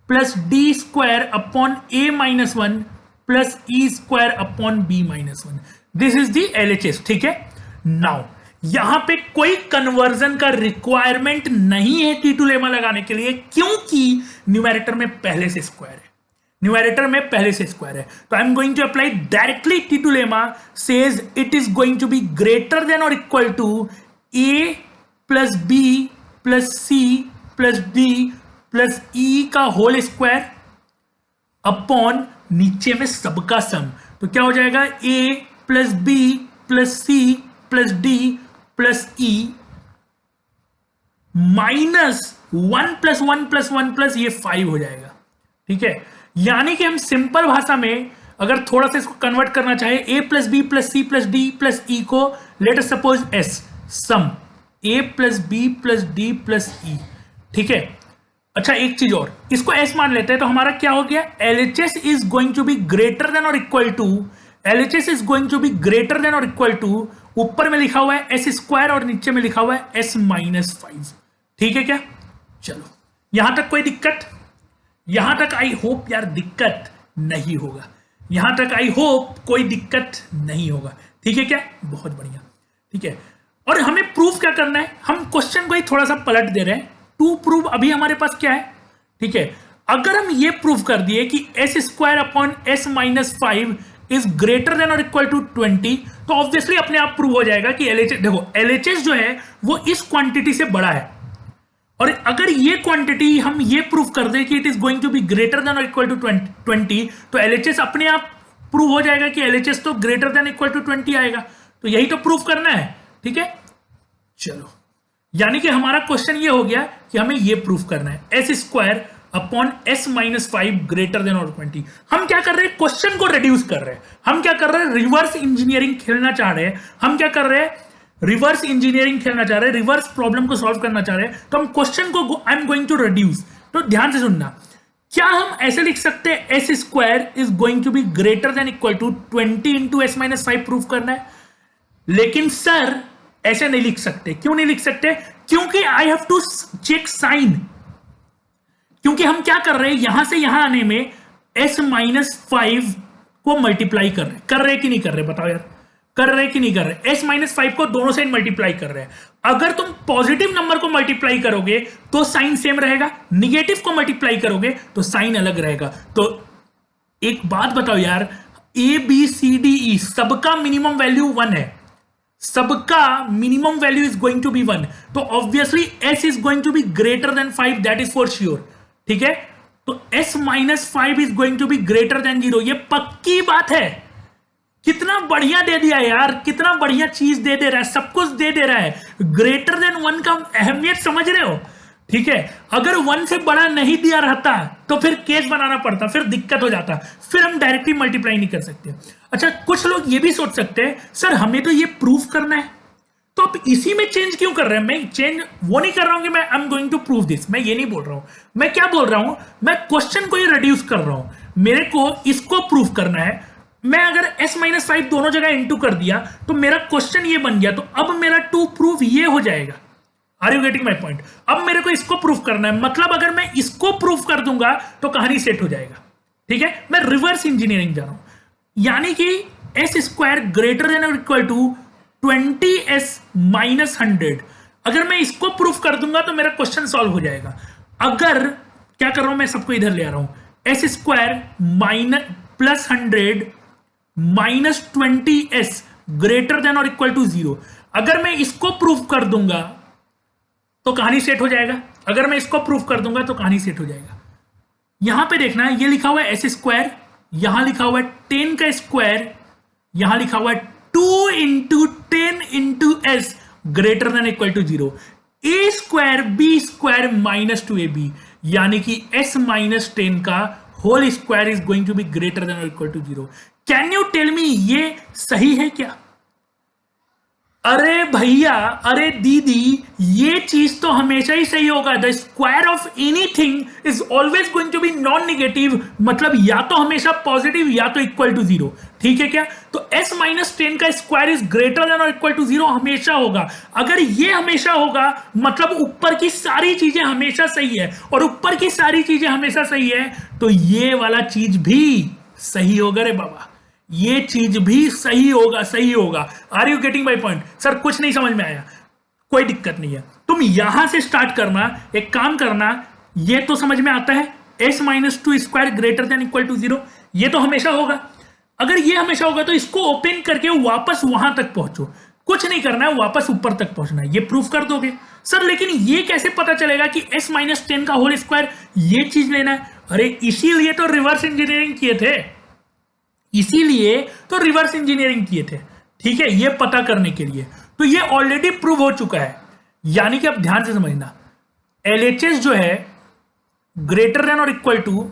plus D square upon A minus 1 plus E square upon B minus 1। This is the LHS, ठीक है। Now यहां पे कोई conversion का requirement नहीं है T2 lemma लगाने के लिए, क्योंकि न्यूमैरेटर में पहले से स्क्वायर है, न्यूमैरेटर में पहले से स्क्वायर है। तो I am going to apply directly T2 lemma says it is going to be greater than और equal to a plus B plus C plus D plus e का होल स्क्वायर अपॉन नीचे में सबका सम। तो क्या हो जाएगा, a plus B plus C plus D plus E minus 1 plus 1 plus 1 plus ये 5 हो जाएगा, ठीक है। यानी कि हम सिंपल भाषा में अगर थोड़ा सा इसको कन्वर्ट करना चाहे, a plus B plus C plus D plus e को let us suppose s, sum a plus B plus D plus e, ठीक है। अच्छा एक चीज और, इसको s मान लेते हैं, तो हमारा क्या हो गया, LHS is going to be greater than और equal to, LHS is going to be greater than और इक्वल टू, ऊपर में लिखा हुआ है s स्क्वायर और नीचे में लिखा हुआ है s माइनस 5, ठीक है क्या। चलो यहां तक कोई दिक्कत, यहां तक आई होप यार दिक्कत नहीं होगा, यहां तक आई होप कोई दिक्कत नहीं होगा, ठीक है क्या, बहुत बढ़िया, ठीक है। और हमें प्रूफ क्या करना है, हम क्वेश्चन को ही थोड़ा सा पलट दे रहे हैं। टू प्रूव अभी हमारे पास क्या है, ठीक है। अगर हम ये प्रूव कर दिए कि S square upon S minus 5 is greater than और इक्वल टू 20, तो ऑब्वियसली अपने आप प्रूव हो जाएगा कि LHS, देखो LHS जो है वो इस क्वांटिटी से बड़ा है, और अगर ये क्वांटिटी हम ये प्रूव कर दें कि it is going to be greater than और इक्वल टू 20, तो LHS अपने आप प्रूव हो जाएगा कि LHS तो ग्रेटर देन इक्वल टू 20 आएगा। तो यही तो प्रूव करना है, ठीक है। चलो यानी कि हमारा क्वेश्चन ये हो गया कि हमें ये प्रूव करना है, S square upon S minus 5 greater than और 20। हम क्या कर रहे हैं, क्वेश्चन को रिड्यूस कर रहे हैं। हम क्या कर रहे हैं, रिवर्स इंजीनियरिंग खेलना चाह रहे हैं। हम क्या कर रहे हैं, रिवर्स इंजीनियरिंग खेलना चाह रहे हैं, रिवर्स प्रॉब्लम को सॉल्व करना चाह रहे हैं। तो हम क्वेश्चन को I am going to reduce. तो ध्यान से सुनना, क्या हम ऐसे लिख सकते हैं S square is going to be greater than equal to 20 into S minus 5 prove करना है। लेकिन सर ऐसे नहीं लिख सकते। क्यों नहीं लिख सकते, क्योंकि I have to check sign. क्योंकि हम क्या कर रहे हैं, यहां से यहां आने में एस माइनस 5 को मल्टीप्लाई कर रहे कि नहीं कर रहे, बताओ यार, कर रहे कि नहीं कर रहे। एस माइनस 5 को दोनों साइड मल्टीप्लाई कर रहे हैं। अगर तुम पॉजिटिव नंबर को मल्टीप्लाई करोगे तो साइन सेम रहेगा, निगेटिव को मल्टीप्लाई करोगे तो साइन अलग रहेगा। तो एक बात बताओ यार, ए बी सी डी ई सबका मिनिमम वैल्यू 1 है, सबका minimum value is going to be 1। तो obviously s is going to be greater than 5, that is for sure. ठीक है, तो s minus 5 is going to be greater than 0, ये पक्की बात है। कितना बढ़िया दे दिया यार, कितना बढ़िया चीज दे रहा है, सब कुछ दे रहा है। ग्रेटर देन 1 का अहमियत समझ रहे हो। ठीक है, अगर 1 से बड़ा नहीं दिया रहता तो फिर केस बनाना पड़ता, फिर दिक्कत हो जाता, फिर हम डायरेक्टली मल्टीप्लाई नहीं कर सकते। अच्छा, कुछ लोग ये भी सोच सकते हैं सर हमें तो ये प्रूफ करना है, तो आप इसी में चेंज क्यों कर रहे हैं। मैं चेंज वो नहीं कर रहा हूं कि मैं I am going to prove this, मैं ये नहीं बोल रहा हूं। मैं क्या बोल रहा हूं, मैं क्वेश्चन को ही रिड्यूस कर रहा हूं। मेरे को इसको प्रूफ करना है। मैं अगर s माइनस 5 दोनों जगह इंटू कर दिया तो मेरा क्वेश्चन ये बन गया, तो अब मेरा टू प्रूफ ये हो जाएगा। Are you getting my point. अब मेरे को इसको प्रूफ करना है, मतलब अगर मैं इसको प्रूफ कर दूंगा तो कहानी सेट हो जाएगा। ठीक है, मैं रिवर्स इंजीनियरिंग जा रहा हूं, यानी कि एस स्क्वायर ग्रेटर देन और इक्वल टू 20s माइनस 100। अगर मैं इसको प्रूफ कर दूंगा तो मेरा क्वेश्चन सॉल्व हो जाएगा। अगर क्या कर रहा हूं, मैं सबको इधर ले आ रहा हूं, S square minus plus 100 minus 20s greater than और इक्वल टू 0। अगर मैं इसको प्रूफ कर दूंगा तो कहानी सेट हो जाएगा। अगर मैं इसको प्रूफ कर दूंगा तो कहानी सेट हो जाएगा। यहां पे देखना है, ये लिखा हुआ है एस स्क्वायर, यहां लिखा हुआ है 10 का स्क्वायर, यहां लिखा हुआ है 2 into 10 into s greater than equal to 0। A square B square minus 2ab, यानी कि एस माइनस 10 का whole square is going to be greater than और equal to 0। Can you tell me ये सही है क्या। अरे भैया, अरे दीदी, ये चीज तो हमेशा ही सही होगा। The square of anything is always going to be non negative, मतलब या तो हमेशा पॉजिटिव या तो इक्वल टू 0। ठीक है क्या, तो s माइनस 10 का स्क्वायर इज ग्रेटर देन और इक्वल टू 0 हमेशा होगा। अगर ये हमेशा होगा मतलब ऊपर की सारी चीजें हमेशा सही है, और ऊपर की सारी चीजें हमेशा सही है तो ये वाला चीज भी सही होगा रे बाबा, ये चीज भी सही होगा, सही होगा। Are you getting my point. Sir कुछ नहीं समझ में आया, कोई दिक्कत नहीं है, तुम यहां से स्टार्ट करना। एक काम करना, ये तो समझ में आता है, s minus 2 square greater than equal to 0, ये तो हमेशा होगा। अगर ये हमेशा होगा तो इसको ओपन करके वापस वहां तक पहुंचो, कुछ नहीं करना है, वापस ऊपर तक पहुंचना है, ये प्रूफ कर दोगे। सर लेकिन ये कैसे पता चलेगा कि s माइनस 10 का होल स्क्वायर ये चीज लेना है। अरे इसीलिए तो रिवर्स इंजीनियरिंग किए थे, इसीलिए तो रिवर्स इंजीनियरिंग किए थे। ठीक है, ये पता करने के लिए। तो ये ऑलरेडी प्रूव हो चुका है, यानी कि अब ध्यान से समझना, LHS जो है ग्रेटर देन और इक्वल टू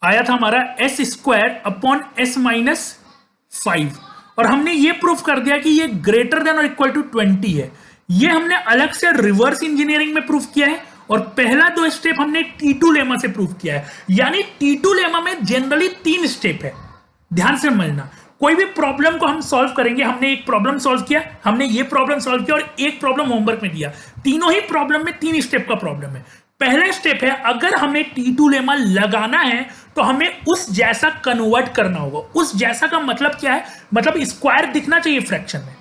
आया था हमारा S square upon S minus 5, और हमने ये प्रूफ कर दिया कि ये ग्रेटर देन और इक्वल टू 20 है। ये हमने अलग से रिवर्स इंजीनियरिंग में प्रूफ किया है, और पहला 2 स्टेप हमने T2 लेमा से प्रूफ किया है। यानी T2 लेमा में जनरली 3 स्टेप है। ध्यान से समझना, कोई भी प्रॉब्लम को हम सॉल्व करेंगे, हमने एक प्रॉब्लम सॉल्व किया, हमने ये प्रॉब्लम सॉल्व किया और एक प्रॉब्लम होमवर्क में दिया, तीनों ही प्रॉब्लम में 3 स्टेप का प्रॉब्लम है। पहला स्टेप है, अगर हमें T2 लेमा लगाना है तो हमें उस जैसा कन्वर्ट करना होगा। उस जैसा का मतलब क्या है, मतलब स्क्वायर दिखना चाहिए फ्रैक्शन में,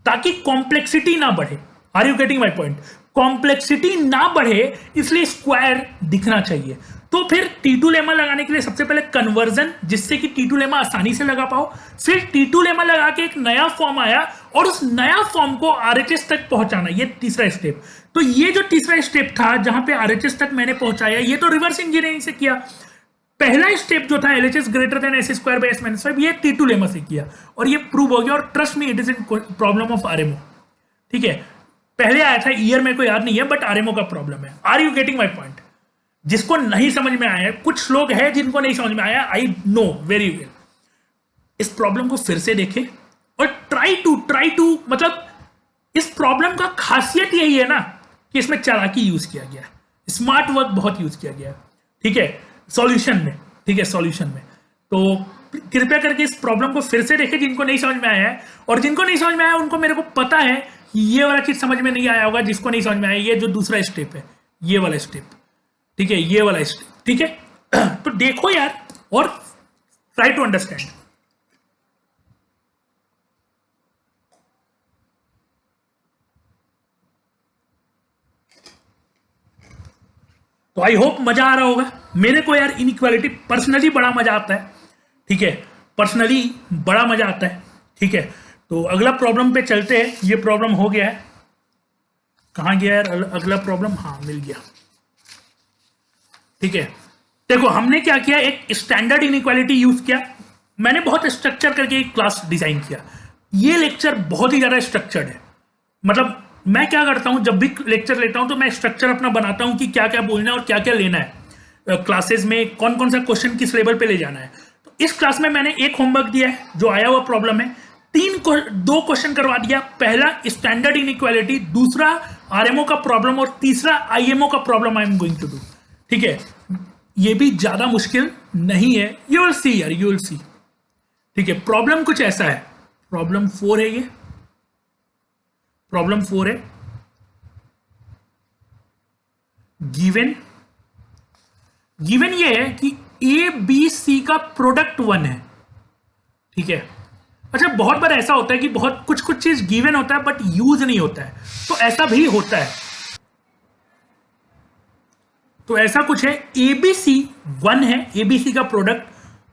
ताकि कॉम्प्लेक्सिटी ना बढ़े। Are you getting my point. Complexity ना बढ़े इसलिए स्क्वायर दिखना चाहिए। तो फिर T2 लेमा लगाने के लिए सबसे पहले कन्वर्जन, जिससे कि T2 लेमा आसानी से लगा पाओ। फिर T2 लेमा लगा के एक नया फॉर्म आया, और उस नया फॉर्म को RHS तक पहुंचाना, ये तीसरा स्टेप। तो ये जो तीसरा स्टेप था जहां पे RHS तक मैंने पहुंचाया, ये तो रिवर्स इंजीनियरिंग से किया। पहला स्टेप जो था LHS greater then S square by S minus 5, ये T2 लेमा से किया, और ये प्रूव हो गया। और trust me, it is problem of RMO। ठीक है, पहले आया था, ईयर मेरे को याद नहीं है, बट RMO का प्रॉब्लम है। Are you getting my point. जिसको नहीं समझ में आया, कुछ लोग हैं जिनको नहीं समझ में आया, आई नो वेरी वेल, इस प्रॉब्लम को फिर से देखें और ट्राई टू मतलब इस प्रॉब्लम का खासियत यही है ना कि इसमें चालाकी यूज किया गया है, स्मार्ट वर्क बहुत यूज किया गया है, ठीक है, सॉल्यूशन में, ठीक है, सॉल्यूशन में। तो कृपया करके इस प्रॉब्लम को फिर से देखें जिनको नहीं समझ में आया है, और जिनको नहीं समझ में आया उनको मेरे को पता है कि ये वाला चीज समझ में नहीं आया होगा, जिसको नहीं समझ में आया ये जो दूसरा स्टेप है, ये वाला स्टेप, ठीक है, ये वाला स्टेप, ठीक है। तो देखो यार और ट्राई टू अंडरस्टैंड। तो आई होप मजा आ रहा होगा। मेरे को यार इनइक्वालिटी पर्सनली बड़ा मजा आता है, ठीक है, पर्सनली बड़ा मजा आता है, ठीक है। तो अगला प्रॉब्लम पे चलते हैं। ये प्रॉब्लम हो गया है, कहां गया यार अगला प्रॉब्लम, हाँ मिल गया, ठीक है। देखो हमने क्या किया, एक स्टैंडर्ड इनइक्वालिटी यूज किया, मैंने बहुत स्ट्रक्चर करके एक क्लास डिजाइन किया। ये लेक्चर बहुत ही ज्यादा स्ट्रक्चर्ड है, मतलब मैं क्या करता हूं जब भी लेक्चर लेता हूं तो मैं स्ट्रक्चर अपना बनाता हूं कि क्या क्या बोलना है और क्या क्या लेना है, क्लासेस में कौन कौन सा क्वेश्चन किस लेवल पे ले जाना है। तो इस क्लास में मैंने एक होमवर्क दिया है जो आया हुआ प्रॉब्लम है, दो क्वेश्चन करवा दिया, पहला स्टैंडर्ड इनइक्वालिटी, दूसरा आरएमओ का प्रॉब्लम और तीसरा आईएमओ का problem I am going to do, ठीक है। ये भी ज्यादा मुश्किल नहीं है, यू विल सी यार, यू विल सी, ठीक है। प्रॉब्लम कुछ ऐसा है, प्रॉब्लम 4 है, ये प्रॉब्लम 4 है, गिवन ये है कि ए बी सी का प्रोडक्ट 1 है, ठीक है। अच्छा बहुत बार ऐसा होता है कि बहुत कुछ कुछ चीज गिवन होता है बट यूज नहीं होता है, तो ऐसा भी होता है। तो ऐसा कुछ है, ए बी सी 1 है, ए बी सी का प्रोडक्ट,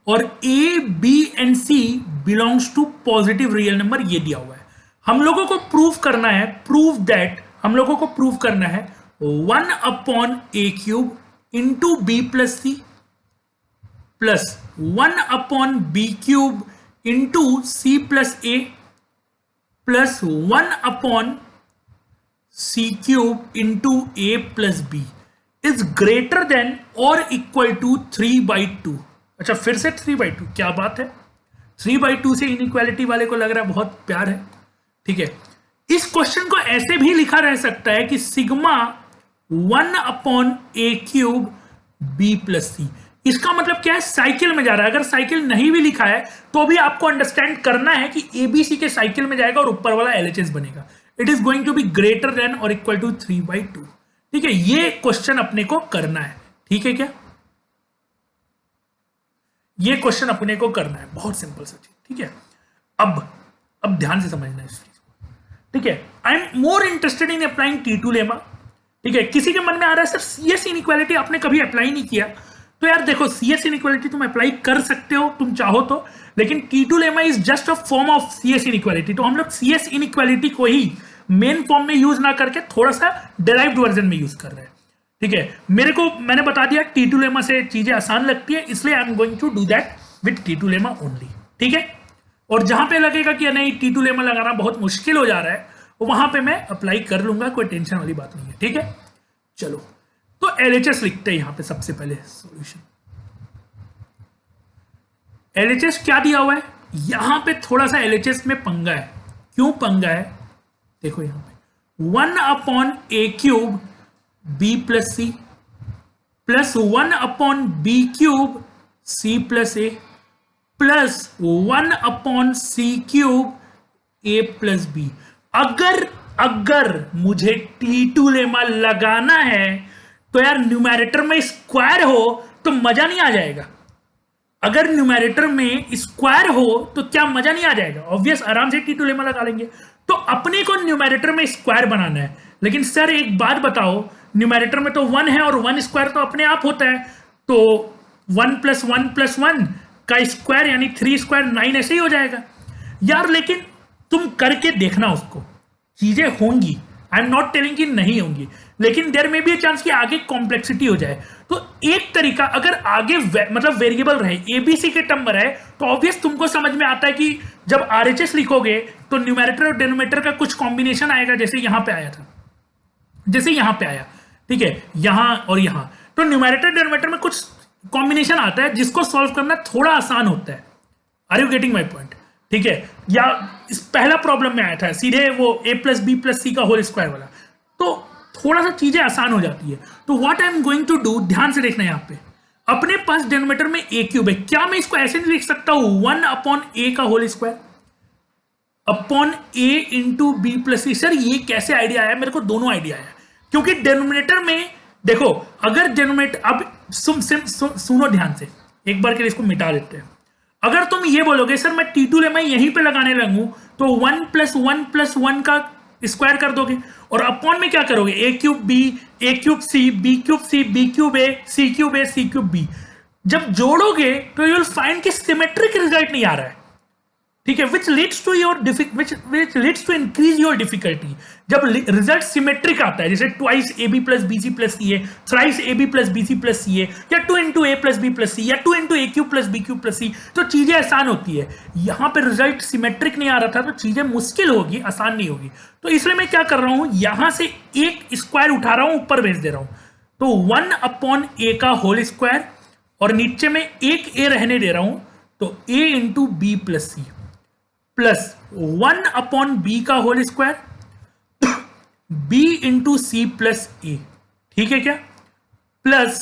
और A B and C belongs to positive real number, ये दिया हुआ है। हम लोगों को प्रूव करना है, प्रूव दैट, हम लोगों को प्रूव करना है 1 upon a cube into b plus C plus 1 upon b cube into c plus A plus 1 upon c cube into a plus B is greater than और इक्वल टू 3/2। अच्छा फिर से 3/2, क्या बात है, 3/2 से इनइक्वालिटी वाले को लग रहा है बहुत प्यार है, ठीक है। इस क्वेश्चन को ऐसे भी लिखा रह सकता है कि sigma 1 upon a cube b plus सी, इसका मतलब क्या है, साइकिल में जा रहा है। अगर साइकिल नहीं भी लिखा है तो भी आपको अंडरस्टैंड करना है कि एबीसी के साइकिल में जाएगा और ऊपर वाला एलएचएस बनेगा। It is going to be greater than और इक्वल टू 3/2, ठीक है। ये क्वेश्चन अपने को करना है, ठीक है क्या, ये क्वेश्चन अपने को करना है, बहुत सिंपल सा चीज, ठीक है। अब ध्यान से समझना है इस चीज को, ठीक है। I am more interested in applying T2 lemma, ठीक है। किसी के मन में आ रहा है सर सीएस इनइक्वालिटी आपने कभी अप्लाई नहीं किया, तो यार देखो सीएस इनइक्वालिटी तुम अप्लाई कर सकते हो तुम चाहो तो, लेकिन T2 lemma is just a form of CS inequality. तो हम लोग सीएस इनइक्वालिटी को ही मेन फॉर्म में यूज ना करके थोड़ा सा डिराइव्ड वर्जन में यूज कर रहे हैं, ठीक है। मैंने बता दिया T2 लेमा से चीजें आसान लगती है, इसलिए I am going to do that with T2 lemma only, ठीक है। और जहां पे लगेगा कि नहीं T2 लेमा लगाना बहुत मुश्किल हो जा रहा है वहां पे मैं अप्लाई कर लूंगा, कोई टेंशन वाली बात नहीं है, ठीक है। चलो तो एलएचएस लिखते हैं यहां पे सबसे पहले सॉल्यूशन। एलएचएस क्या दिया हुआ है, यहां पे थोड़ा सा एलएचएस में पंगा है। क्यों पंगा है, देखो यहां पे 1 upon a cube b plus C plus 1 upon b cube c plus A plus 1 upon c cube a plus b. अगर मुझे T2 लेमा लगाना है तो यार न्यूमैरेटर में स्क्वायर हो तो मजा नहीं आ जाएगा। अगर न्यूमैरेटर में स्क्वायर हो तो क्या मजा नहीं आ जाएगा, ऑब्वियस आराम से T2 लेमा लगा लेंगे। तो अपने को न्यूमैरेटर में स्क्वायर बनाना है, लेकिन सर एक बात बताओ, न्यूमैरेटर में तो 1 है और 1 स्क्वायर तो अपने आप होता है, तो 1 + 1 + 1 का स्क्वायर यानी 3 स्क्वायर 9 ऐसे ही हो जाएगा यार। लेकिन तुम करके देखना, उसको चीजें होंगी, आई एम नॉट टेलिंग कि नहीं होंगी, लेकिन देयर में भी चांस कि आगे कॉम्प्लेक्सिटी हो जाए। तो एक तरीका, अगर आगे मतलब वेरिएबल रहे, एबीसी के टर्म रहे, तो ऑब्वियस तुमको समझ में आता है कि जब आरएचएस लिखोगे तो न्यूमैरेटर और डिनोमिनेटर का कुछ कॉम्बिनेशन आएगा, जैसे यहां पे आया था, जैसे यहां पे आया, ठीक है, यहां और यहां। तो न्यूमेरेटर डिनोमिनेटर में कुछ कॉम्बिनेशन आता है जिसको सॉल्व करना थोड़ा आसान होता है। Are you getting my point? ठीक है, या इस पहला प्रॉब्लम में आया था सीधे वो a प्लस बी प्लस सी का होल स्क्वायर वाला, तो थोड़ा सा चीजें आसान हो जाती है। तो what I am going to do, ध्यान से देखना यहाँ पे, अपने पास डिनोमिनेटर में a क्यूब है, क्या मैं इसको ऐसे नहीं लिख सकता हूं 1 अपॉन a का whole square upon a into b plus c? Sir ये कैसे आइडिया आया? मेरे को दोनों आइडिया आया, क्योंकि डिनोमिनेटर में देखो, अगर डिनोमिनेटर, अब सुनो ध्यान से, एक बार के लिए इसको मिटा देते हैं। अगर तुम ये बोलोगे सर मैं T2 लेमा यहीं पे लगाने लगूं, तो 1 प्लस 1 प्लस 1 का स्क्वायर कर दोगे, और अपॉन में क्या करोगे, a cube b, a cube c, b cube c, b cube a, c cube a, c cube b। जब जोड़ोगे तो यू विल फाइंड कि सिमेट्रिक रिजल्ट नहीं आ रहा है, ठीक है, which leads to increase your difficulty। जब रिजल्ट सिमेट्रिक आता है, जैसे twice a B plus B C plus c है, thrice a B plus B C plus c है, या 2 into a plus B plus c, या 2 into a cube plus b cube plus c, तो चीजें आसान होती है। यहां पे रिजल्ट सिमेट्रिक नहीं आ रहा था, तो चीजें मुश्किल होगी, आसान नहीं होगी। तो इसलिए मैं क्या कर रहा हूं, यहां से एक स्क्वायर उठा रहा हूं, ऊपर भेज दे रहा हूं, तो 1 अपॉन ए का होल स्क्वायर, और नीचे में एक ए रहने दे रहा हूं, तो a into b plus C plus 1 upon b का whole square b into c plus a, ठीक है क्या, प्लस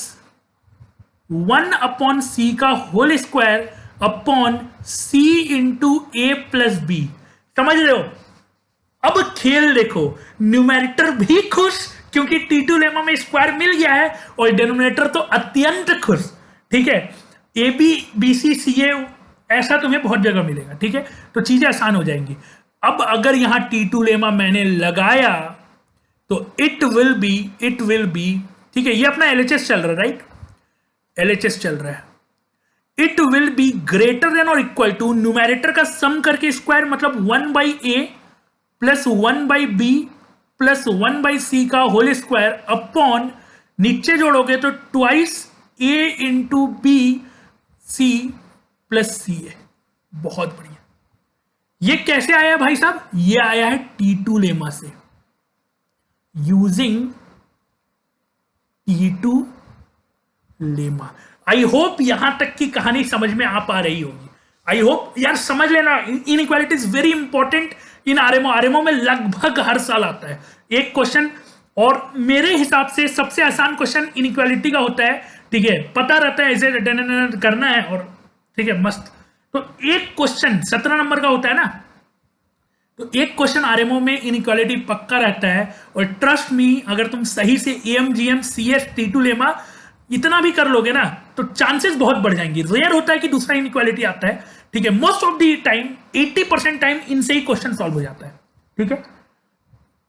1 अपॉन सी का whole square upon c into a plus b. समझ रहे हो? अब खेल देखो, न्यूमेरेटर भी खुश क्योंकि T2 लेमा में स्क्वायर मिल गया है, और डिनोमिनेटर तो अत्यंत खुश, ठीक है, ए बी बी सी सी ए ऐसा तुम्हें बहुत जगह मिलेगा, ठीक है, तो चीजें आसान हो जाएंगी। अब अगर यहां T2 लेमा मैंने लगाया तो इट विल बी, ठीक है, ये अपना LHS चल रहा है, राइट, LHS चल रहा है, it will be greater than और इक्वल टू न्यूमेरेटर का सम करके स्क्वायर, मतलब 1 by a plus 1 by B plus 1 by c का होल स्क्वायर अपॉन, नीचे जोड़ोगे तो twice a into b C plus c a. बहुत बढ़िया। ये कैसे आया भाई साहब? ये आया है T2 लेमा से, using T2 lemma. I hope यहां तक की कहानी समझ में आ पा रही होगी। आई होप यार समझ लेना, inequality is very important in RMO. RMO में लगभग हर साल आता है एक क्वेश्चन, और मेरे हिसाब से सबसे आसान क्वेश्चन इनइक्वालिटी का होता है, ठीक है, पता रहता है इसे करना है, और ठीक है, मस्त। तो एक क्वेश्चन 17 नंबर का होता है ना, तो एक क्वेश्चन आरएमओ में इनइक्वालिटी पक्का रहता है, और ट्रस्ट मी, अगर तुम सही से am GM CS T2 lemma इतना भी कर लोगे ना, तो चांसेस बहुत बढ़ जाएंगे। रेयर होता है कि दूसरा इनइक्वालिटी आता है, ठीक है, most of the time 80% time इनसे ही क्वेश्चन सॉल्व हो जाता है, ठीक है।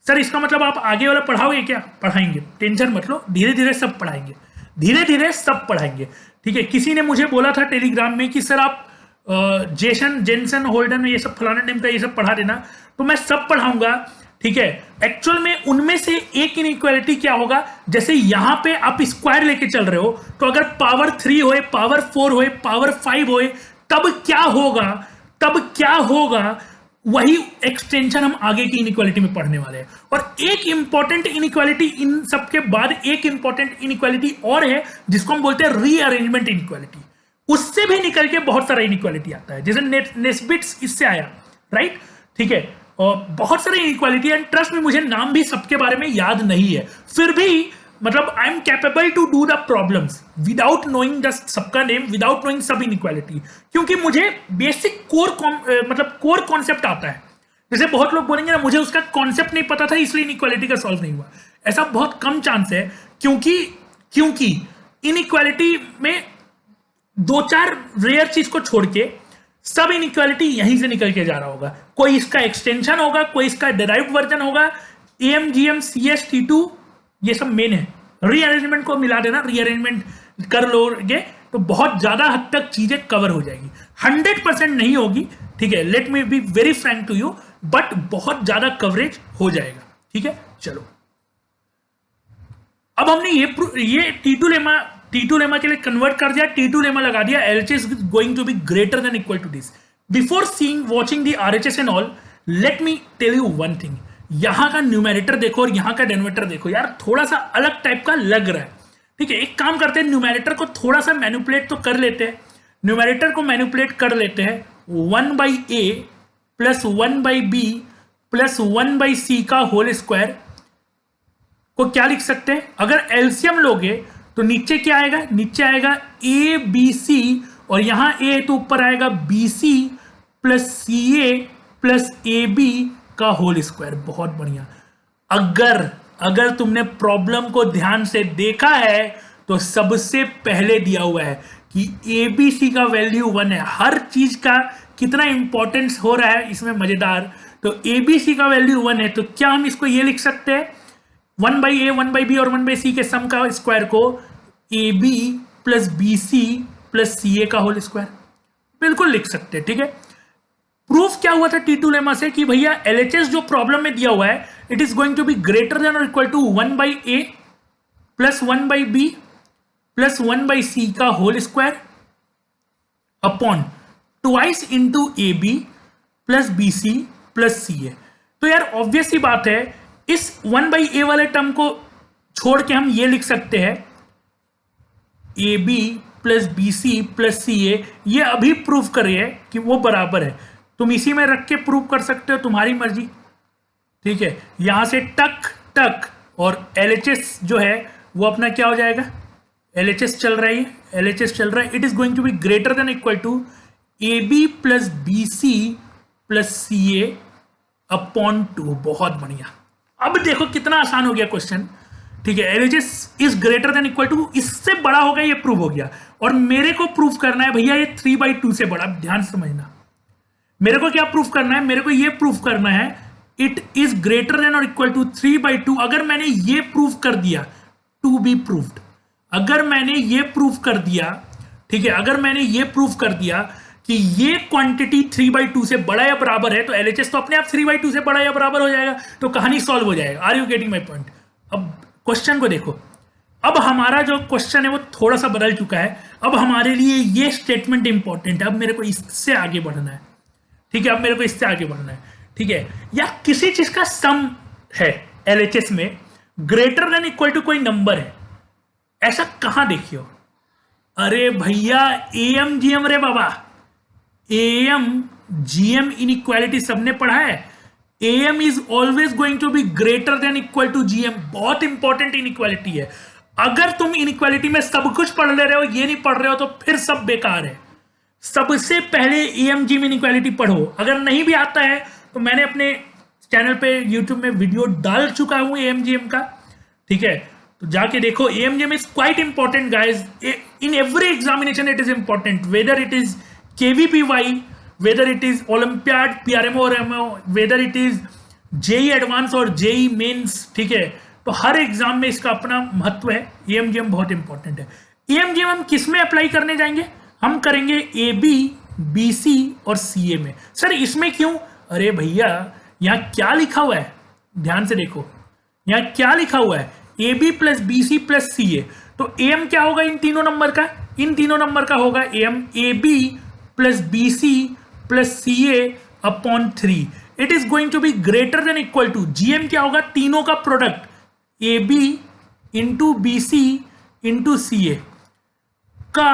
सर इसका मतलब आप आगे वाला पढ़ाओगे क्या? पढ़ाएंगे, टेंशन मत लो, धीरे धीरे सब पढ़ाएंगे, धीरे धीरे सब पढ़ाएंगे, ठीक है। किसी ने मुझे बोला था टेलीग्राम में कि सर आप जेनसन होल्डन ये सब फलाना नेम का ये सब पढ़ा देना, तो मैं सब पढ़ाऊंगा, ठीक है। एक्चुअल में उनमें से एक इनइक्वालिटी क्या होगा, जैसे यहां पे आप स्क्वायर लेके चल रहे हो, तो अगर पावर 3 होए, पावर 4 होए, पावर 5 होए, तब क्या होगा, वही एक्सटेंशन हम आगे की इनइक्वालिटी में पढ़ने वाले हैं। और एक इंपॉर्टेंट इनइक्वालिटी इन सबके बाद, एक इंपॉर्टेंट इनइक्वालिटी और है जिसको हम बोलते हैं रीअरेंजमेंट इनइक्वालिटी। उससे भी निकल के बहुत सारा इनइक्वालिटी आता है, जैसे नेस्बिट्स इससे आया, राइट, ठीक है, और बहुत सारी इनइक्वालिटी एंड ट्रस्ट में मुझे नाम भी सबके बारे में याद नहीं है, फिर भी मतलब I am capable to do the problems without knowing the सबका नेम, विदाउट नोइंग सब इनइक्वालिटी, क्योंकि मुझे बेसिक कोर कॉन्सेप्ट आता है। जैसे बहुत लोग बोलेंगे ना मुझे उसका कॉन्सेप्ट नहीं पता था इसलिए इनइक्वालिटी का सॉल्व नहीं हुआ, ऐसा बहुत कम चांस है, क्योंकि इनइक्वालिटी में 2-4 रेयर चीज को छोड़ के सब इनइक्वालिटी यहीं से निकल के जा रहा होगा। कोई इसका एक्सटेंशन होगा, कोई इसका डिराइव्ड वर्जन होगा, एएम जीएम सीएस T2 ये सब मेन है। रीअरेंजमेंट को मिला देना, रीअरेंजमेंट कर लोगे तो बहुत ज्यादा हद तक चीजें कवर हो जाएगी। 100% नहीं होगी, ठीक है, let me be very frank to you, but बहुत ज्यादा कवरेज हो जाएगा, ठीक है। चलो अब हमने ये T2 लेमा के लिए कन्वर्ट कर दिया, T2 लेमा लगा दिया, LHS is going to be greater than equal to this. Before watching the RHS and all, let me tell you one thing. यहां का न्यूमेरेटर देखो और यहां का डिनोमिनेटर देखो यार, थोड़ा सा अलग टाइप का लग रहा है, ठीक है, एक काम करते हैं, न्यूमैरेटर को थोड़ा सा मैनिपुलेट तो कर लेते हैं। न्यूमैरेटर को मैनिपुलेट कर लेते हैं, 1/a plus 1/b plus 1/c का होल स्क्वायर को क्या लिख सकते हैं? अगर एलसीएम लोगे तो नीचे क्या आएगा? नीचे आएगा ए बी सी, और यहां ए है तो ऊपर आएगा b C plus c a plus A b का होल स्क्वायर। बहुत बढ़िया। अगर तुमने प्रॉब्लम को ध्यान से देखा है तो सबसे पहले दिया हुआ है कि ए बी सी का वैल्यू 1 है। हर चीज का कितना इंपॉर्टेंस हो रहा है इसमें, मजेदार। तो ए बी सी का वैल्यू 1 है, तो क्या हम इसको ये लिख सकते हैं 1/a 1/b और 1/c के सम का स्क्वायर को a B plus B C plus c a का होल स्क्वायर? बिल्कुल लिख सकते हैं। ठीक है, प्रूफ क्या हुआ था T2 लेमा से कि भैया LHS जो प्रॉब्लम में दिया हुआ है, it is going to be greater than और equal to 1/a plus 1/b plus 1/c का whole square upon twice into a B plus B C plus c a. तो यार ऑब्वियस सी बात है, इस 1/a वाले टर्म को छोड़ के हम ये लिख सकते हैं a B plus B C plus c a. ये अभी प्रूव कर रही है कि वो बराबर है। तुम इसी में रख के प्रूव कर सकते हो, तुम्हारी मर्जी। ठीक है, यहां से टक टक, और LHS जो है वो अपना क्या हो जाएगा? LHS चल रहा है, LHS चल रहा है। It is going to be greater than equal to A B plus B C plus c a upon 2। बहुत बढ़िया। अब देखो कितना आसान हो गया क्वेश्चन। ठीक है, LHS is greater than equal to, इससे बड़ा हो गया, ये प्रूव हो गया। और मेरे को प्रूव करना है भैया ये 3/2 से बड़ा। ध्यान से समझना, मेरे को क्या प्रूफ करना है? मेरे को ये प्रूफ करना है इट इज ग्रेटर देन और इक्वल टू 3/2। अगर मैंने ये प्रूफ कर दिया, टू बी प्रूव्ड, अगर मैंने ये प्रूफ कर दिया, ठीक है, अगर मैंने ये प्रूफ कर दिया कि ये क्वांटिटी 3/2 से बड़ा या बराबर है, तो LHS तो अपने आप 3/2 से बड़ा या बराबर हो जाएगा, तो कहानी सॉल्व हो जाएगा। Are you getting my point? अब क्वेश्चन को देखो, अब हमारा जो क्वेश्चन है वो थोड़ा सा बदल चुका है। अब हमारे लिए ये स्टेटमेंट इंपॉर्टेंट है। अब मेरे को इससे आगे बढ़ना है। ठीक है, अब मेरे को इससे आगे बढ़ना है। ठीक है, या किसी चीज का सम है LHS में ग्रेटर देन इक्वल टू कोई नंबर है, ऐसा कहां देखियो? अरे भैया AM GM रे बाबा, AM GM इनइक्वालिटी सबने पढ़ा है। AM is always going to be greater than equal to GM। बहुत इंपॉर्टेंट इनइक्वालिटी है। अगर तुम इनइक्वालिटी में सब कुछ पढ़ ले रहे हो, ये नहीं पढ़ रहे हो, तो फिर सब बेकार है। सबसे पहले AM GM इनइक्वालिटी पढ़ो। अगर नहीं भी आता है तो मैंने अपने चैनल पे YouTube में वीडियो डाल चुका हूं AM GM का। ठीक है, तो जाके देखो। AM GM is quite important guys, in every examination it is important, whether it is KVPY, whether it is Olympiad, PRMO और MO, whether it is JEE advance और JEE मेंस। ठीक है, तो हर एग्जाम में इसका अपना महत्व है। AM GM बहुत इंपॉर्टेंट है। AM GM हम किस में अप्लाई करने जाएंगे? हम करेंगे AB, BC और CA में। सर इसमें क्यों? अरे भैया यहां क्या लिखा हुआ है, ध्यान से देखो। यहां क्या लिखा हुआ है? AB plus BC plus CA। तो AM क्या होगा इन तीनों नंबर का? इन तीनों नंबर का होगा AM AB plus BC plus CA upon 3। It is going to be greater than equal to GM क्या होगा? तीनों का product AB into BC into CA का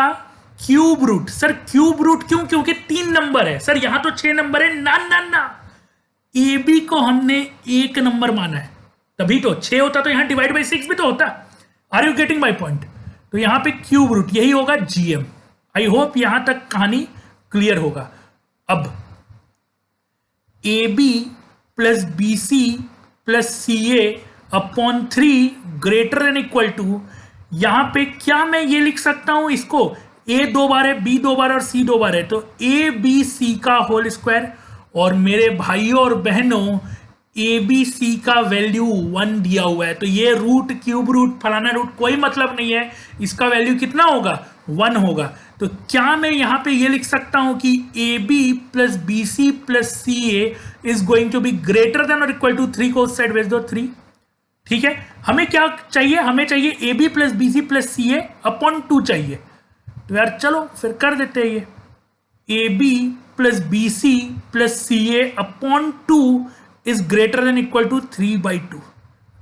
cube root. Sir cube root क्यों? क्योंकि 3 नंबर है। सर यहां तो 6 नंबर है। ना ना ना, AB को हमने 1 नंबर माना है, तभी तो 6 होता, तो यहां डिवाइड बाई 6 भी तो होता। Are you getting my point? तो यहां पे क्यूब रूट यही होगा GM। आई होप यहां तक कहानी क्लियर होगा। अब AB plus BC plus CA upon 3 greater than equal to, यहां पे क्या मैं ये लिख सकता हूं इसको? A 2 बार है, B 2 बार और C 2 बार है, तो ABC का होल स्क्वायर। और मेरे भाइयों और बहनों ABC का वैल्यू 1 दिया हुआ है, तो ये रूट क्यूब रूट फलाना रूट कोई मतलब नहीं है। इसका वैल्यू कितना होगा? 1 होगा। तो क्या मैं यहां पे ये लिख सकता हूं कि AB plus BC plus CA is going to be greater than और इक्वल टू 3 को उस साइड भेज दो 3। ठीक है, हमें क्या चाहिए? हमें चाहिए AB plus BC plus CA upon 2 चाहिए। तो यार चलो फिर कर देते हैं ये। AB plus BC plus CA upon 2 is greater than equal to 3/2।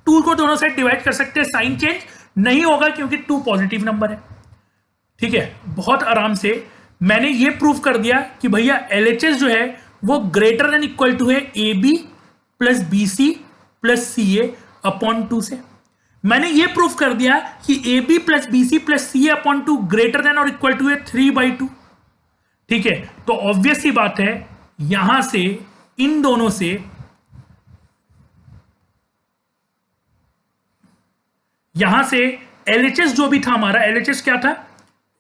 2 को दोनों साइड डिवाइड कर सकते हैं, साइन चेंज, नहीं होगा क्योंकि 2 पॉजिटिव नंबर है। ठीक है, बहुत आराम से मैंने ये प्रूव कर दिया कि भैया LHS जो है वो ग्रेटर देन इक्वल टू है AB plus BC plus CA upon 2 से। मैंने ये प्रूव कर दिया कि AB plus BC plus CA upon 2 greater than और इक्वल टू है 3/2। ठीक है, तो ऑब्वियस सी बात है यहां से इन दोनों से LHS जो भी था हमारा, LHS क्या था,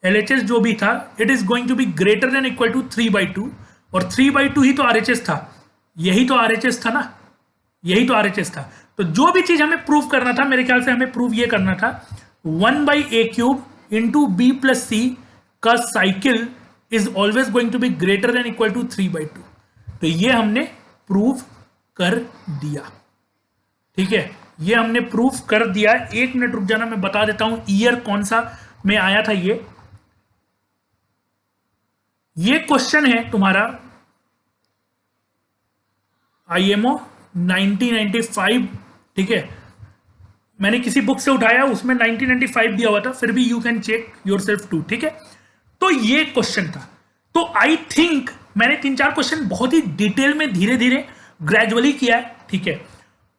LHS जो भी था it is going to be greater than equal to 3/2 और 3/2 ही तो RHS था, यही तो RHS था ना, यही तो RHS था। तो जो भी चीज हमें प्रूव करना था, मेरे ख्याल से हमें प्रूव ये करना था 1/a³ into B plus C का cycle is always going to be greater than equal to 3/2। तो ये हमने प्रूव कर दिया। ठीक है, ये हमने प्रूफ कर दिया। 1 मिनट रुक जाना, मैं बता देता हूं ईयर कौन सा में आया था। ये क्वेश्चन है तुम्हारा IMO 1995। ठीक है, मैंने किसी बुक से उठाया, उसमें 1995 दिया हुआ था, फिर भी you can check yourself too. ठीक है, तो ये क्वेश्चन था। तो आई थिंक मैंने 3-4 क्वेश्चन बहुत ही डिटेल में धीरे धीरे ग्रेजुअली किया है। ठीक है,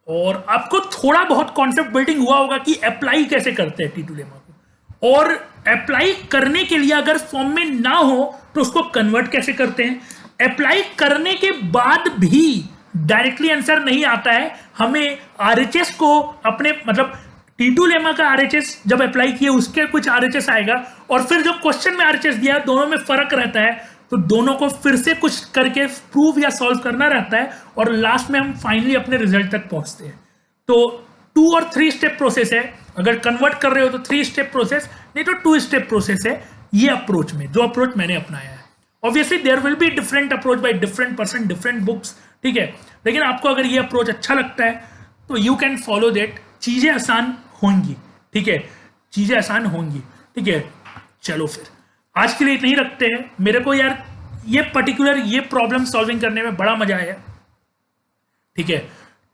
और आपको थोड़ा बहुत कॉन्सेप्ट बिल्डिंग हुआ होगा कि अप्लाई कैसे करते हैं टी2 लेमा को, और अप्लाई करने के लिए अगर फॉर्म में ना हो तो उसको कन्वर्ट कैसे करते हैं। अप्लाई करने के बाद भी डायरेक्टली आंसर नहीं आता है, हमें RHS को अपने मतलब टी2 लेमा का RHS जब अप्लाई किए उसके कुछ RHS आएगा, और फिर जो क्वेश्चन में RHS दिया दोनों में फर्क रहता है, तो दोनों को फिर से कुछ करके प्रूव या सॉल्व करना रहता है, और लास्ट में हम फाइनली अपने रिजल्ट तक पहुंचते हैं। तो 2 और 3 स्टेप प्रोसेस है। अगर कन्वर्ट कर रहे हो तो 3 स्टेप प्रोसेस, नहीं तो 2 स्टेप प्रोसेस है ये अप्रोच में, जो अप्रोच मैंने अपनाया है। Obviously there will be different approach by different person, different books. ठीक है, लेकिन आपको अगर ये अप्रोच अच्छा लगता है तो यू कैन फॉलो दैट। चीजें आसान होंगी। ठीक है, चीजें आसान होंगी। ठीक है, चलो फिर आज के लिए इतना ही रखते हैं। मेरे को यार ये पर्टिकुलर ये प्रॉब्लम सॉल्विंग करने में बड़ा मजा आया। ठीक है,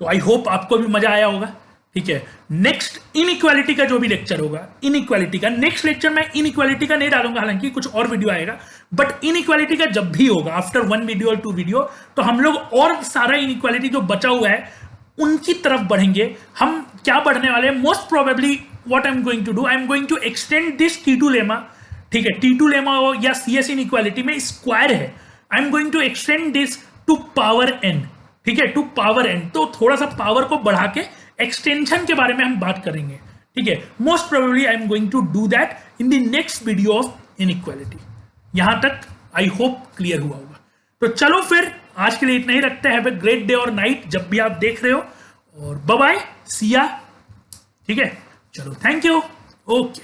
तो आई होप आपको भी मजा आया होगा। ठीक है, नेक्स्ट इनइक्वालिटी का जो भी लेक्चर होगा, इनइक्वालिटी का नेक्स्ट लेक्चर मैं इनइक्वालिटी का नहीं डालूंगा, हालांकि कुछ और वीडियो आएगा, बट इनइक्वालिटी का जब भी होगा आफ्टर 1 वीडियो और 2 वीडियो, तो हम लोग और सारा इनइक्वालिटी जो बचा हुआ है उनकी तरफ बढ़ेंगे। हम क्या बढ़ने वाले हैं, most probably what I am going to do, I am going to extend this टी2 लेमा। ठीक है, टी2 लेमा या CS इनइक्वालिटी में स्क्वायर है, I am going to extend this to power n। ठीक है, टू पावर n, तो थोड़ा सा पावर को बढ़ा के एक्सटेंशन के बारे में हम बात करेंगे। ठीक है, most probably I am going to do that in the next video of inequality. यहां तक आई होप क्लियर हुआ होगा। तो चलो फिर आज के लिए इतना ही रखते हैं। हैव ए ग्रेट डे और नाइट जब भी आप देख रहे हो, और बाय बाय, सी या। ठीक है, चलो, थैंक यू, ओके।